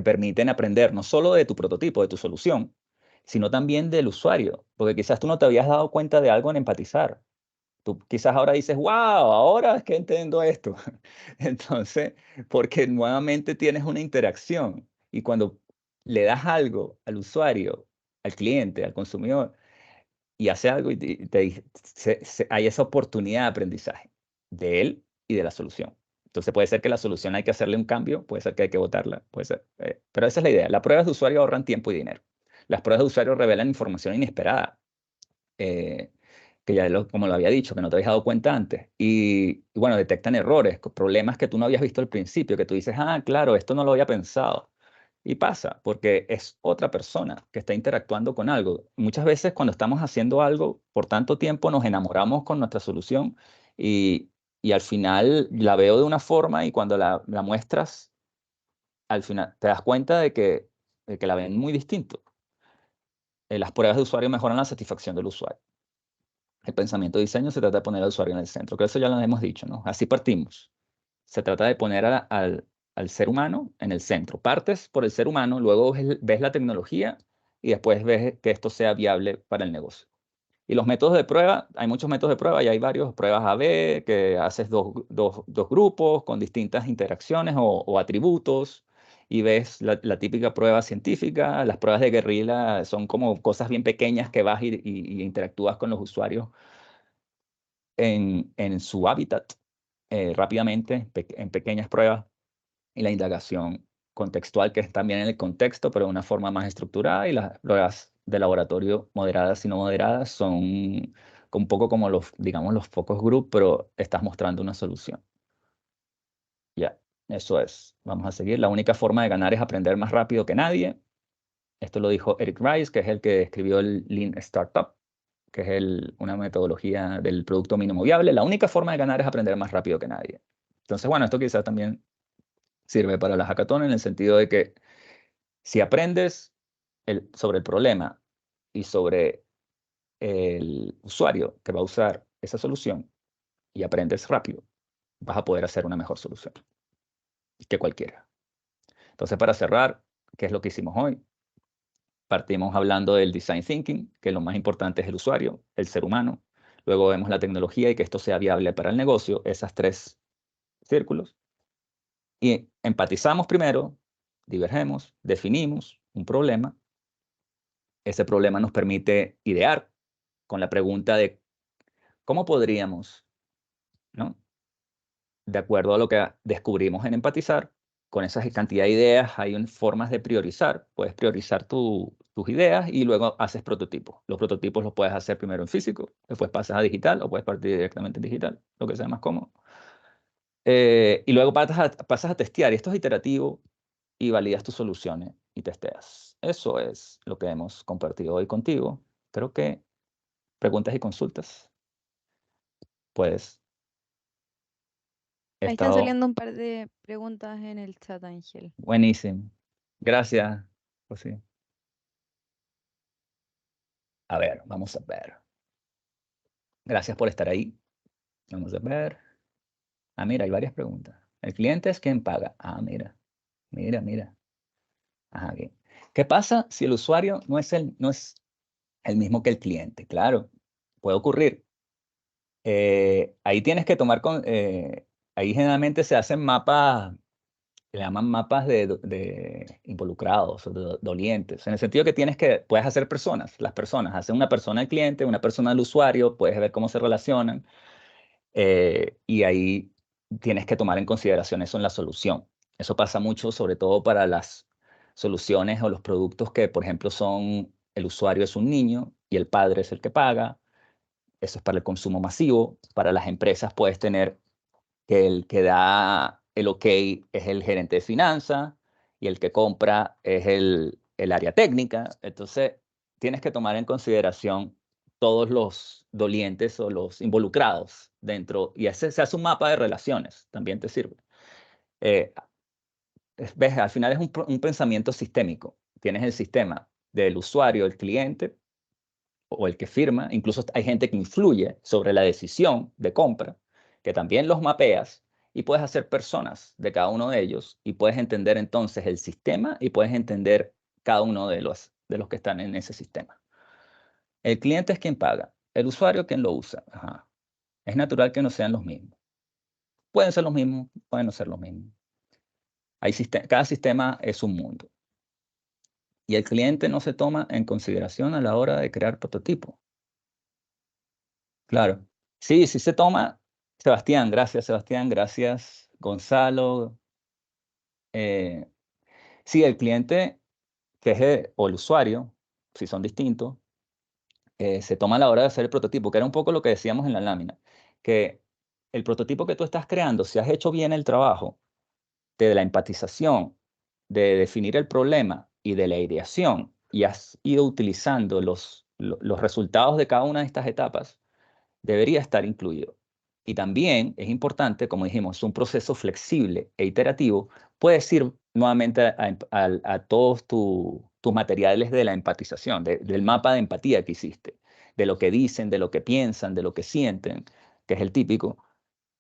permiten aprender no solo de tu prototipo, de tu solución, sino también del usuario. Porque quizás tú no te habías dado cuenta de algo en empatizar. Tú quizás ahora dices, wow, ahora es que entiendo esto. Entonces, porque nuevamente tienes una interacción. Y cuando le das algo al usuario, al cliente, al consumidor, y hace algo y hay esa oportunidad de aprendizaje de él y de la solución. Entonces puede ser que la solución hay que hacerle un cambio, puede ser que hay que botarla, puede ser, pero esa es la idea. Las pruebas de usuario ahorran tiempo y dinero. Las pruebas de usuario revelan información inesperada, que ya como lo había dicho, que no te habías dado cuenta antes. Y bueno, detectan errores, problemas que tú no habías visto al principio, que tú dices, ah, claro, esto no lo había pensado. Y pasa, porque es otra persona que está interactuando con algo. Muchas veces cuando estamos haciendo algo por tanto tiempo nos enamoramos con nuestra solución y al final la veo de una forma y cuando la muestras, al final te das cuenta de que la ven muy distinto. Las pruebas de usuario mejoran la satisfacción del usuario. El pensamiento de diseño se trata de poner al usuario en el centro, que eso ya lo hemos dicho, ¿no? Así partimos. Se trata de poner al ser humano en el centro. Partes por el ser humano, luego ves la tecnología y después ves que esto sea viable para el negocio. Y los métodos de prueba, hay muchos métodos de prueba y hay varios, pruebas A/B, que haces dos grupos con distintas interacciones o atributos y ves la típica prueba científica. Las pruebas de guerrilla son como cosas bien pequeñas que vas y interactúas con los usuarios en su hábitat rápidamente, en pequeñas pruebas. Y la indagación contextual, que es también en el contexto, pero de una forma más estructurada, y las pruebas de laboratorio moderadas y no moderadas son un poco como digamos, los focus group, pero estás mostrando una solución. Ya, eso es. Vamos a seguir. La única forma de ganar es aprender más rápido que nadie. Esto lo dijo Eric Rice, que es el que escribió el Lean Startup, que es una metodología del producto mínimo viable. La única forma de ganar es aprender más rápido que nadie. Entonces, bueno, esto quizás también sirve para la hackathon en el sentido de que si aprendes sobre el problema y sobre el usuario que va a usar esa solución y aprendes rápido, vas a poder hacer una mejor solución que cualquiera. Entonces, para cerrar, ¿qué es lo que hicimos hoy? Partimos hablando del design thinking, que lo más importante es el usuario, el ser humano. Luego vemos la tecnología y que esto sea viable para el negocio. Esas tres círculos, y empatizamos primero, divergemos, definimos un problema. Ese problema nos permite idear con la pregunta de cómo podríamos, ¿no?, de acuerdo a lo que descubrimos en empatizar, con esa cantidad de ideas hay formas de priorizar. Puedes priorizar tus ideas y luego haces prototipos. Los prototipos los puedes hacer primero en físico, después pasas a digital o puedes partir directamente en digital, lo que sea más cómodo. Y luego pasas a testear, y esto es iterativo, y validas tus soluciones y testeas. Eso es lo que hemos compartido hoy contigo. Creo que preguntas y consultas. Pues he Ahí están estado saliendo un par de preguntas en el chat, Ángel. buenísimo. Gracias, José. A ver, vamos a ver. Gracias por estar ahí. Vamos a ver. Ah, mira, hay varias preguntas. ¿El cliente es quien paga? Ah, mira. Mira. Ajá, bien. ¿Qué pasa si el usuario no es el mismo que el cliente? Claro, puede ocurrir. Ahí tienes que tomar ahí generalmente se hacen mapas, le llaman mapas de involucrados o dolientes, en el sentido que puedes hacer las personas, hacer una persona al cliente, una persona al usuario, puedes ver cómo se relacionan, y ahí tienes que tomar en consideración eso en la solución. Eso pasa mucho, sobre todo para las soluciones o los productos que, por ejemplo, el usuario es un niño y el padre es el que paga. Eso es para el consumo masivo. Para las empresas puedes tener que el que da el OK es el gerente de finanzas y el que compra es el área técnica. Entonces, tienes que tomar en consideración todos los dolientes o los involucrados dentro, y se hace un mapa de relaciones, también te sirve. ¿Ves? Al final es un pensamiento sistémico. Tienes el sistema del usuario, el cliente, o el que firma, incluso hay gente que influye sobre la decisión de compra, que también los mapeas, y puedes hacer personas de cada uno de ellos, y puedes entender entonces el sistema y puedes entender cada uno de los que están en ese sistema. El cliente es quien paga, el usuario quien lo usa. Ajá. Es natural que no sean los mismos. Pueden ser los mismos, pueden no ser los mismos. Cada sistema es un mundo. Y el cliente no se toma en consideración a la hora de crear prototipo. Claro. Sí, sí se toma. Sebastián, gracias, Gonzalo. Sí, el cliente, que es o el usuario, si son distintos, se toma a la hora de hacer el prototipo, que era un poco lo que decíamos en la lámina, que el prototipo que tú estás creando, si has hecho bien el trabajo de la empatización, de definir el problema y de la ideación, y has ido utilizando los resultados de cada una de estas etapas, debería estar incluido. Y también es importante, como dijimos, un proceso flexible e iterativo. Puedes ir nuevamente a todos tus materiales de la empatización, del mapa de empatía que hiciste, de lo que dicen, de lo que piensan, de lo que sienten, que es el típico,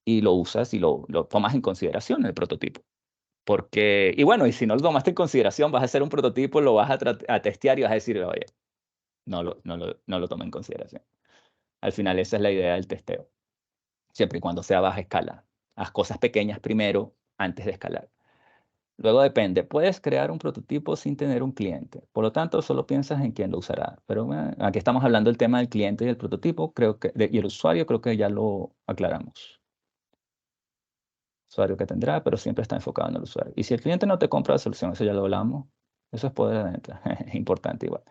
y lo usas y lo tomas en consideración en el prototipo. Y bueno, y si no lo tomaste en consideración, vas a hacer un prototipo, lo vas a testear y vas a decir, oye, no lo tomé en consideración. Al final esa es la idea del testeo. Siempre y cuando sea a baja escala. Haz cosas pequeñas primero antes de escalar. Luego depende. Puedes crear un prototipo sin tener un cliente. Por lo tanto, solo piensas en quién lo usará. Pero aquí estamos hablando del tema del cliente y el prototipo, y el usuario, creo que ya lo aclaramos. Usuario que tendrá, pero siempre está enfocado en el usuario. Y si el cliente no te compra la solución, eso ya lo hablamos. Eso es poder de venta. Es importante igual.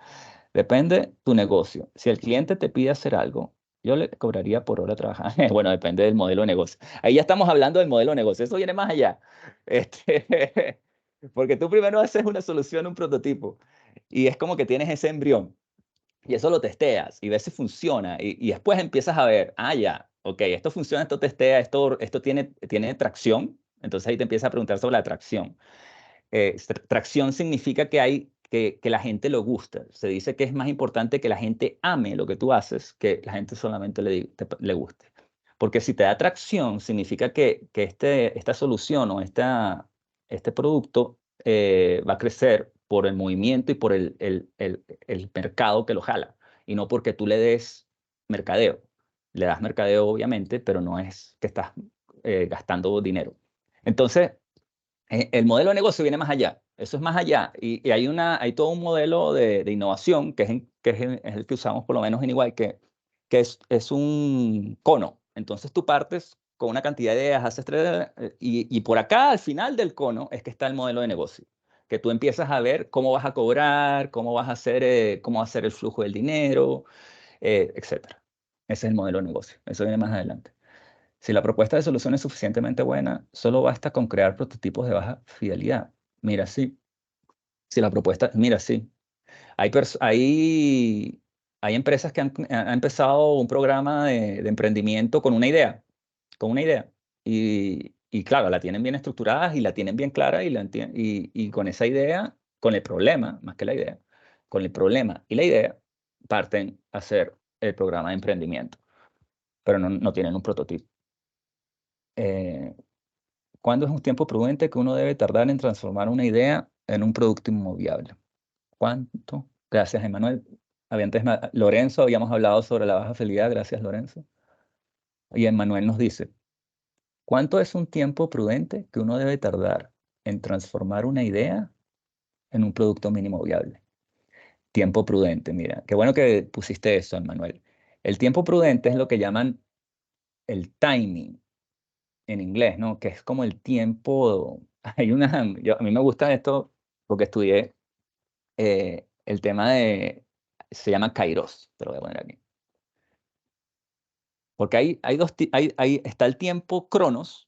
Depende tu negocio. Si el cliente te pide hacer algo, yo le cobraría por hora trabajar. Bueno, depende del modelo de negocio. Ahí ya estamos hablando del modelo de negocio. Eso viene más allá. Porque tú primero haces una solución, un prototipo, y es como que tienes ese embrión. Y eso lo testeas y ves si funciona. Y después empiezas a ver, ya, ok, esto funciona, esto testea, esto tiene tracción. Entonces ahí te empiezas a preguntar sobre la tracción. Tracción significa que la gente lo gusta. Se dice que es más importante que la gente ame lo que tú haces que la gente solamente le guste. Porque si te da tracción, significa que esta solución o este producto va a crecer por el movimiento y por el mercado que lo jala. Y no porque tú le des mercadeo. Le das mercadeo, obviamente, pero no es que estás gastando dinero. Entonces, el modelo de negocio viene más allá. Eso es más allá. Y hay todo un modelo de innovación que es el que usamos por lo menos en Iguay, que es un cono. Entonces tú partes con una cantidad de ideas, haces y por acá al final del cono es que está el modelo de negocio. Que tú empiezas a ver cómo vas a cobrar, cómo vas a hacer, cómo va a ser el flujo del dinero, etcétera. Ese es el modelo de negocio. Eso viene más adelante. Si la propuesta de solución es suficientemente buena, solo basta con crear prototipos de baja fidelidad. Mira, sí. Si la propuesta, mira, sí. Hay empresas que han empezado un programa de emprendimiento con una idea. Y claro, la tienen bien estructurada y la tienen bien clara y con esa idea, con el problema, más que la idea, con el problema y la idea, parten a hacer el programa de emprendimiento, pero no tienen un prototipo. ¿Cuándo es un tiempo prudente que uno debe tardar en transformar una idea en un producto inmoviable? ¿Cuánto? Gracias, Emanuel. Lorenzo, habíamos hablado sobre la baja fidelidad. Gracias, Lorenzo. Y Emanuel nos dice, ¿cuánto es un tiempo prudente que uno debe tardar en transformar una idea en un producto mínimo viable? Tiempo prudente, mira. Qué bueno que pusiste eso, Emanuel. El tiempo prudente es lo que llaman el timing en inglés, ¿no? Que es como el tiempo. A mí me gusta esto porque estudié el tema se llama Kairos, te lo voy a poner aquí. Porque está el tiempo Cronos.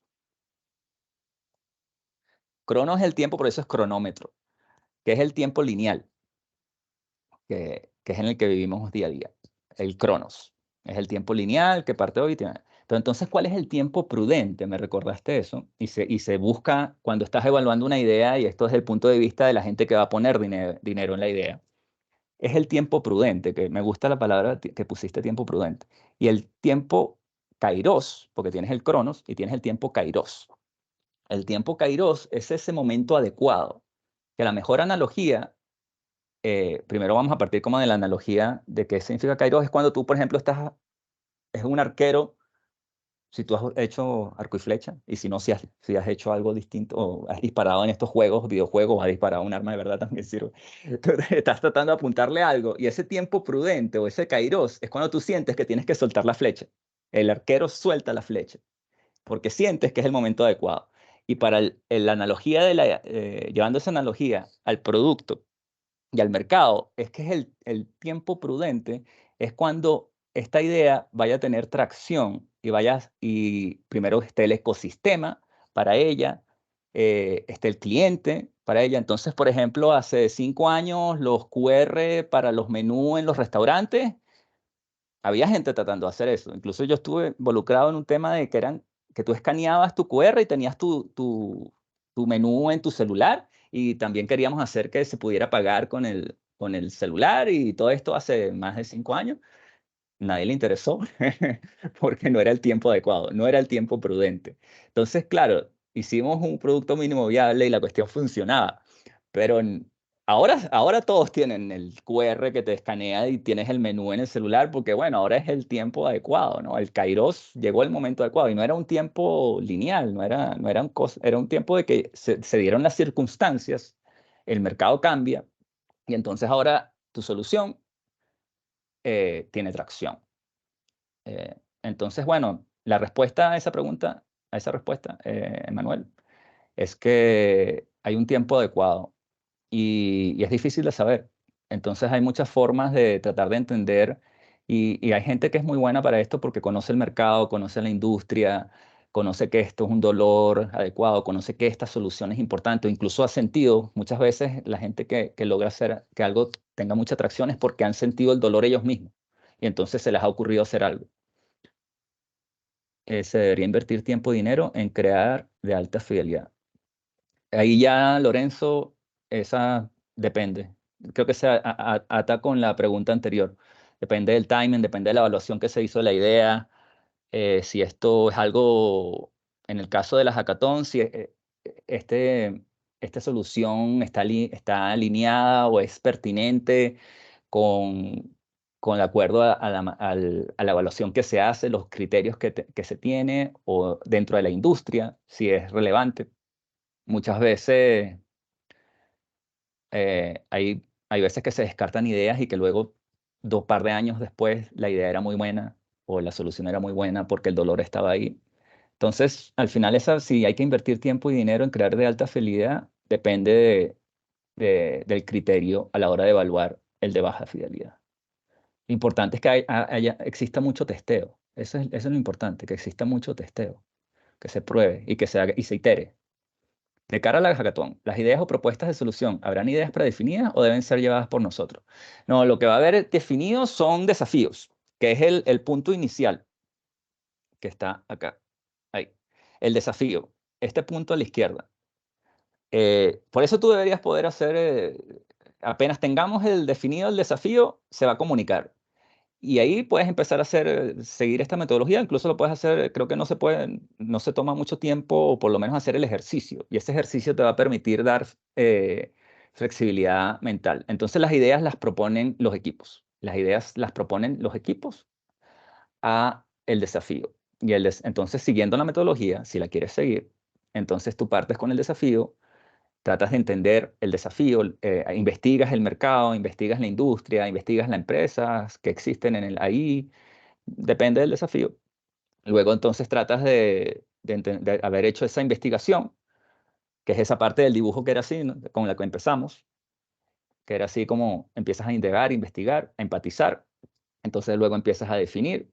Cronos es el tiempo, por eso es cronómetro, que es el tiempo lineal, que es en el que vivimos día a día. El Cronos es el tiempo lineal que parte hoy. Pero entonces, ¿cuál es el tiempo prudente? Me recordaste eso. Y se busca cuando estás evaluando una idea, y esto es el punto de vista de la gente que va a poner dinero en la idea. Es el tiempo prudente, que me gusta la palabra que pusiste, tiempo prudente. Y el tiempo kairos, porque tienes el cronos y tienes el tiempo kairos. El tiempo kairos es ese momento adecuado, que la mejor analogía, primero vamos a partir como de la analogía de qué significa kairos, es cuando tú, por ejemplo, es un arquero, si tú has hecho arco y flecha, y si no, si has hecho algo distinto, o has disparado en estos videojuegos, o has disparado un arma de verdad, también sirve. Entonces, estás tratando de apuntarle algo, y ese tiempo prudente, o ese kairos, es cuando tú sientes que tienes que soltar la flecha. El arquero suelta la flecha, porque sientes que es el momento adecuado. Y para la analogía llevando esa analogía al producto y al mercado, es que es el tiempo prudente, es cuando esta idea vaya a tener tracción y primero esté el ecosistema para ella, esté el cliente para ella. Entonces, por ejemplo, hace 5 años los QR para los menús en los restaurantes, había gente tratando de hacer eso. Incluso yo estuve involucrado en un tema de que tú escaneabas tu QR y tenías tu menú en tu celular, y también queríamos hacer que se pudiera pagar con el celular, y todo esto hace más de 5 años. Nadie le interesó porque no era el tiempo adecuado, no era el tiempo prudente. Entonces, claro, hicimos un producto mínimo viable y la cuestión funcionaba, pero ahora todos tienen el QR que te escanea y tienes el menú en el celular porque, bueno, ahora es el tiempo adecuado, ¿no? El Kairos llegó el momento adecuado y no era un tiempo lineal, era un tiempo de que se dieron las circunstancias, el mercado cambia y entonces ahora tu solución tiene tracción. Entonces, bueno, la respuesta a esa pregunta, Emanuel, es que hay un tiempo adecuado y es difícil de saber. Entonces hay muchas formas de tratar de entender y hay gente que es muy buena para esto porque conoce el mercado, conoce la industria, conoce que esto es un dolor adecuado, conoce que esta solución es importante, o incluso ha sentido, muchas veces la gente que logra hacer que algo tenga mucha atracción es porque han sentido el dolor ellos mismos y entonces se les ha ocurrido hacer algo. Se debería invertir tiempo y dinero en crear de alta fidelidad. Ahí ya, Lorenzo, esa depende. Creo que se ata con la pregunta anterior. Depende del timing, depende de la evaluación que se hizo de la idea. Si esto es algo, en el caso de la hackathon, si esta solución está alineada o es pertinente con con acuerdo a la evaluación que se hace, los criterios que se tiene, o dentro de la industria, si es relevante. Muchas veces hay veces que se descartan ideas y que luego, par de años después, la idea era muy buena o la solución era muy buena porque el dolor estaba ahí. Entonces, al final, si hay que invertir tiempo y dinero en crear de alta fidelidad, depende del criterio a la hora de evaluar el de baja fidelidad. Lo importante es que exista mucho testeo. Eso es lo importante, que exista mucho testeo, que se pruebe y que se haga y se itere. De cara a la hackathon, ¿las ideas o propuestas de solución habrán ideas predefinidas o deben ser llevadas por nosotros? No, lo que va a haber definido son desafíos, que es el punto inicial, que está acá, ahí. El desafío, este punto a la izquierda. Por eso tú deberías poder hacer, apenas tengamos definido el desafío, se va a comunicar. Y ahí puedes empezar a seguir esta metodología. Incluso lo puedes hacer, creo que no se toma mucho tiempo, o por lo menos hacer el ejercicio. Y ese ejercicio te va a permitir dar flexibilidad mental. Entonces las ideas las proponen los equipos. Las ideas las proponen los equipos a el desafío. Y entonces, siguiendo la metodología, si la quieres seguir, entonces tú partes con el desafío, tratas de entender el desafío, investigas el mercado, investigas la industria, investigas las empresas que existen ahí, depende del desafío. Luego entonces tratas de haber hecho esa investigación, que es esa parte del dibujo que era así, ¿no?, con la que empezamos, que era así como empiezas a indagar, investigar, a empatizar. Entonces luego empiezas a definir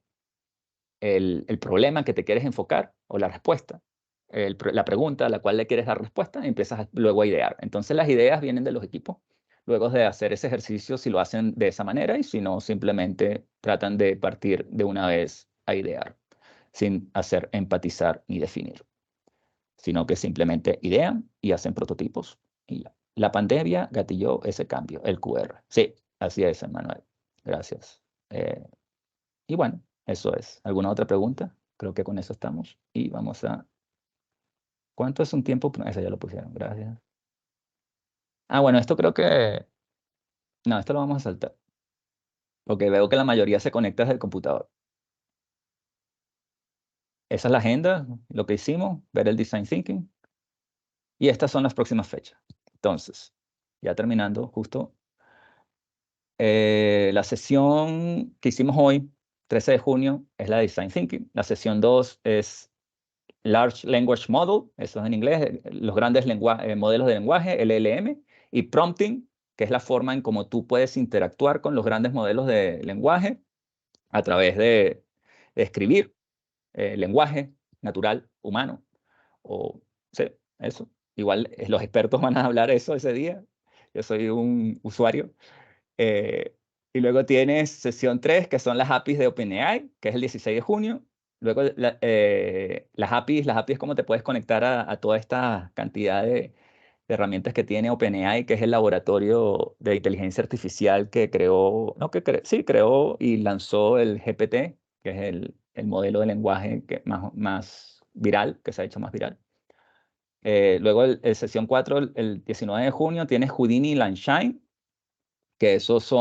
el problema que te quieres enfocar o la respuesta. La pregunta a la cual le quieres dar respuesta, y empiezas luego a idear. Entonces las ideas vienen de los equipos, luego de hacer ese ejercicio, si lo hacen de esa manera, y si no, simplemente tratan de partir de una vez a idear, sin hacer empatizar ni definir, sino que simplemente idean y hacen prototipos. Y ya. La pandemia gatilló ese cambio, el QR. Sí, así es, Manuel. Gracias. Y bueno, eso es. ¿Alguna otra pregunta? Creo que con eso estamos. Y vamos a... ¿Cuánto es un tiempo? Eso ya lo pusieron, gracias. Bueno, esto creo que... No, esto lo vamos a saltar. Porque veo que la mayoría se conecta desde el computador. Esa es la agenda, lo que hicimos, ver el Design Thinking. Y estas son las próximas fechas. Entonces, ya terminando, justo, la sesión que hicimos hoy, 13 de junio, es la de Design Thinking. La sesión 2 es Large Language Model, eso es en inglés, los grandes modelos de lenguaje, LLM, y Prompting, que es la forma en cómo tú puedes interactuar con los grandes modelos de lenguaje a través de escribir lenguaje natural, humano, o sí, eso. Igual los expertos van a hablar eso ese día, yo soy un usuario. Y luego tienes sesión 3, que son las APIs de OpenAI, que es el 16 de junio. Luego las APIs es cómo te puedes conectar a toda esta cantidad de herramientas que tiene OpenAI, que es el laboratorio de inteligencia artificial que creó, sí, creó y lanzó el GPT, que es el modelo de lenguaje más viral, que se ha hecho más viral. Luego, el sesión 4, el 19 de junio, tienes Houdini y Langshine, que esos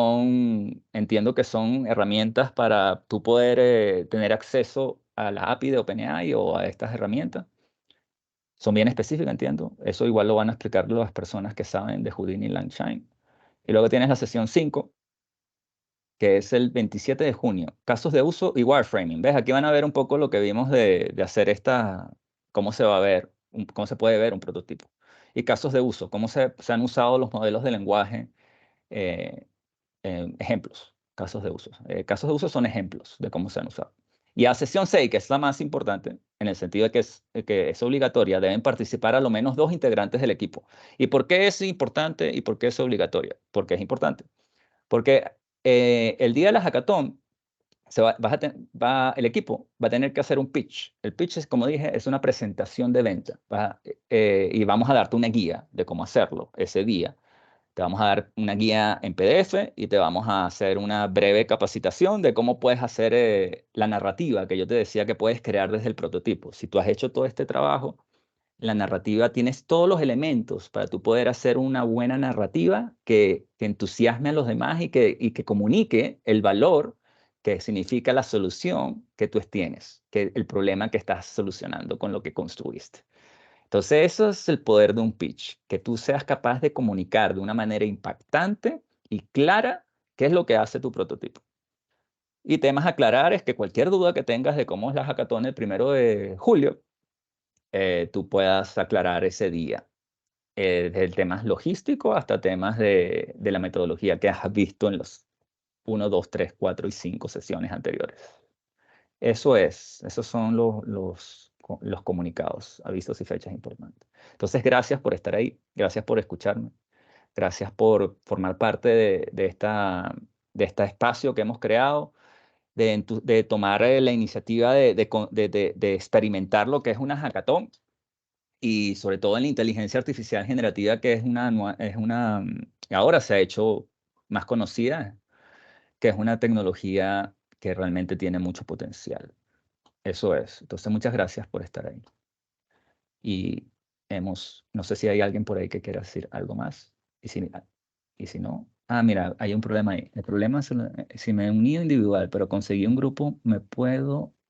entiendo que son herramientas para tú poder tener acceso a la API de OpenAI o a estas herramientas. Son bien específicas, entiendo. Eso igual lo van a explicar las personas que saben de Houdini y Langshine. Y luego tienes la sesión 5, que es el 27 de junio. Casos de uso y wireframing. ¿Ves? Aquí van a ver un poco lo que vimos de hacer cómo se va a ver, cómo se puede ver un prototipo. Y casos de uso, cómo se han usado los modelos de lenguaje, ejemplos, casos de uso. Casos de uso son ejemplos de cómo se han usado. Y a sesión 6, que es la más importante, en el sentido de que es obligatoria, deben participar a lo menos 2 integrantes del equipo. ¿Y por qué es importante y por qué es obligatoria? Porque es importante. Porque el día de la hackathon, el equipo va a tener que hacer un pitch. El pitch es, como dije, es una presentación de venta. Y vamos a darte una guía de cómo hacerlo ese día. Te vamos a dar una guía en PDF y te vamos a hacer una breve capacitación de cómo puedes hacer la narrativa que yo te decía que puedes crear desde el prototipo. Si tú has hecho todo este trabajo, La narrativa, tienes todos los elementos para tú poder hacer una buena narrativa que entusiasme a los demás y que comunique el valor que significa la solución que tú tienes, que el problema que estás solucionando con lo que construiste. Entonces, eso es el poder de un pitch, que tú seas capaz de comunicar de una manera impactante y clara qué es lo que hace tu prototipo. Y temas a aclarar es que cualquier duda que tengas de cómo es la hackathon el 1 de julio, tú puedas aclarar ese día. Desde temas logísticos hasta temas de la metodología que has visto en los 1, 2, 3, 4 y 5 sesiones anteriores. Esos son los comunicados, avisos y fechas importantes. Entonces, gracias por estar ahí, gracias por escucharme, gracias por formar parte de este espacio que hemos creado, de tomar la iniciativa de experimentar lo que es una hackathon y sobre todo en la inteligencia artificial generativa, que ahora se ha hecho más conocida, que es una tecnología que realmente tiene mucho potencial. Eso es. Entonces, muchas gracias por estar ahí. Y no sé si hay alguien por ahí que quiera decir algo más. Y si no, mira, hay un problema ahí. El problema es si me he unido individual, pero conseguí un grupo, me puedo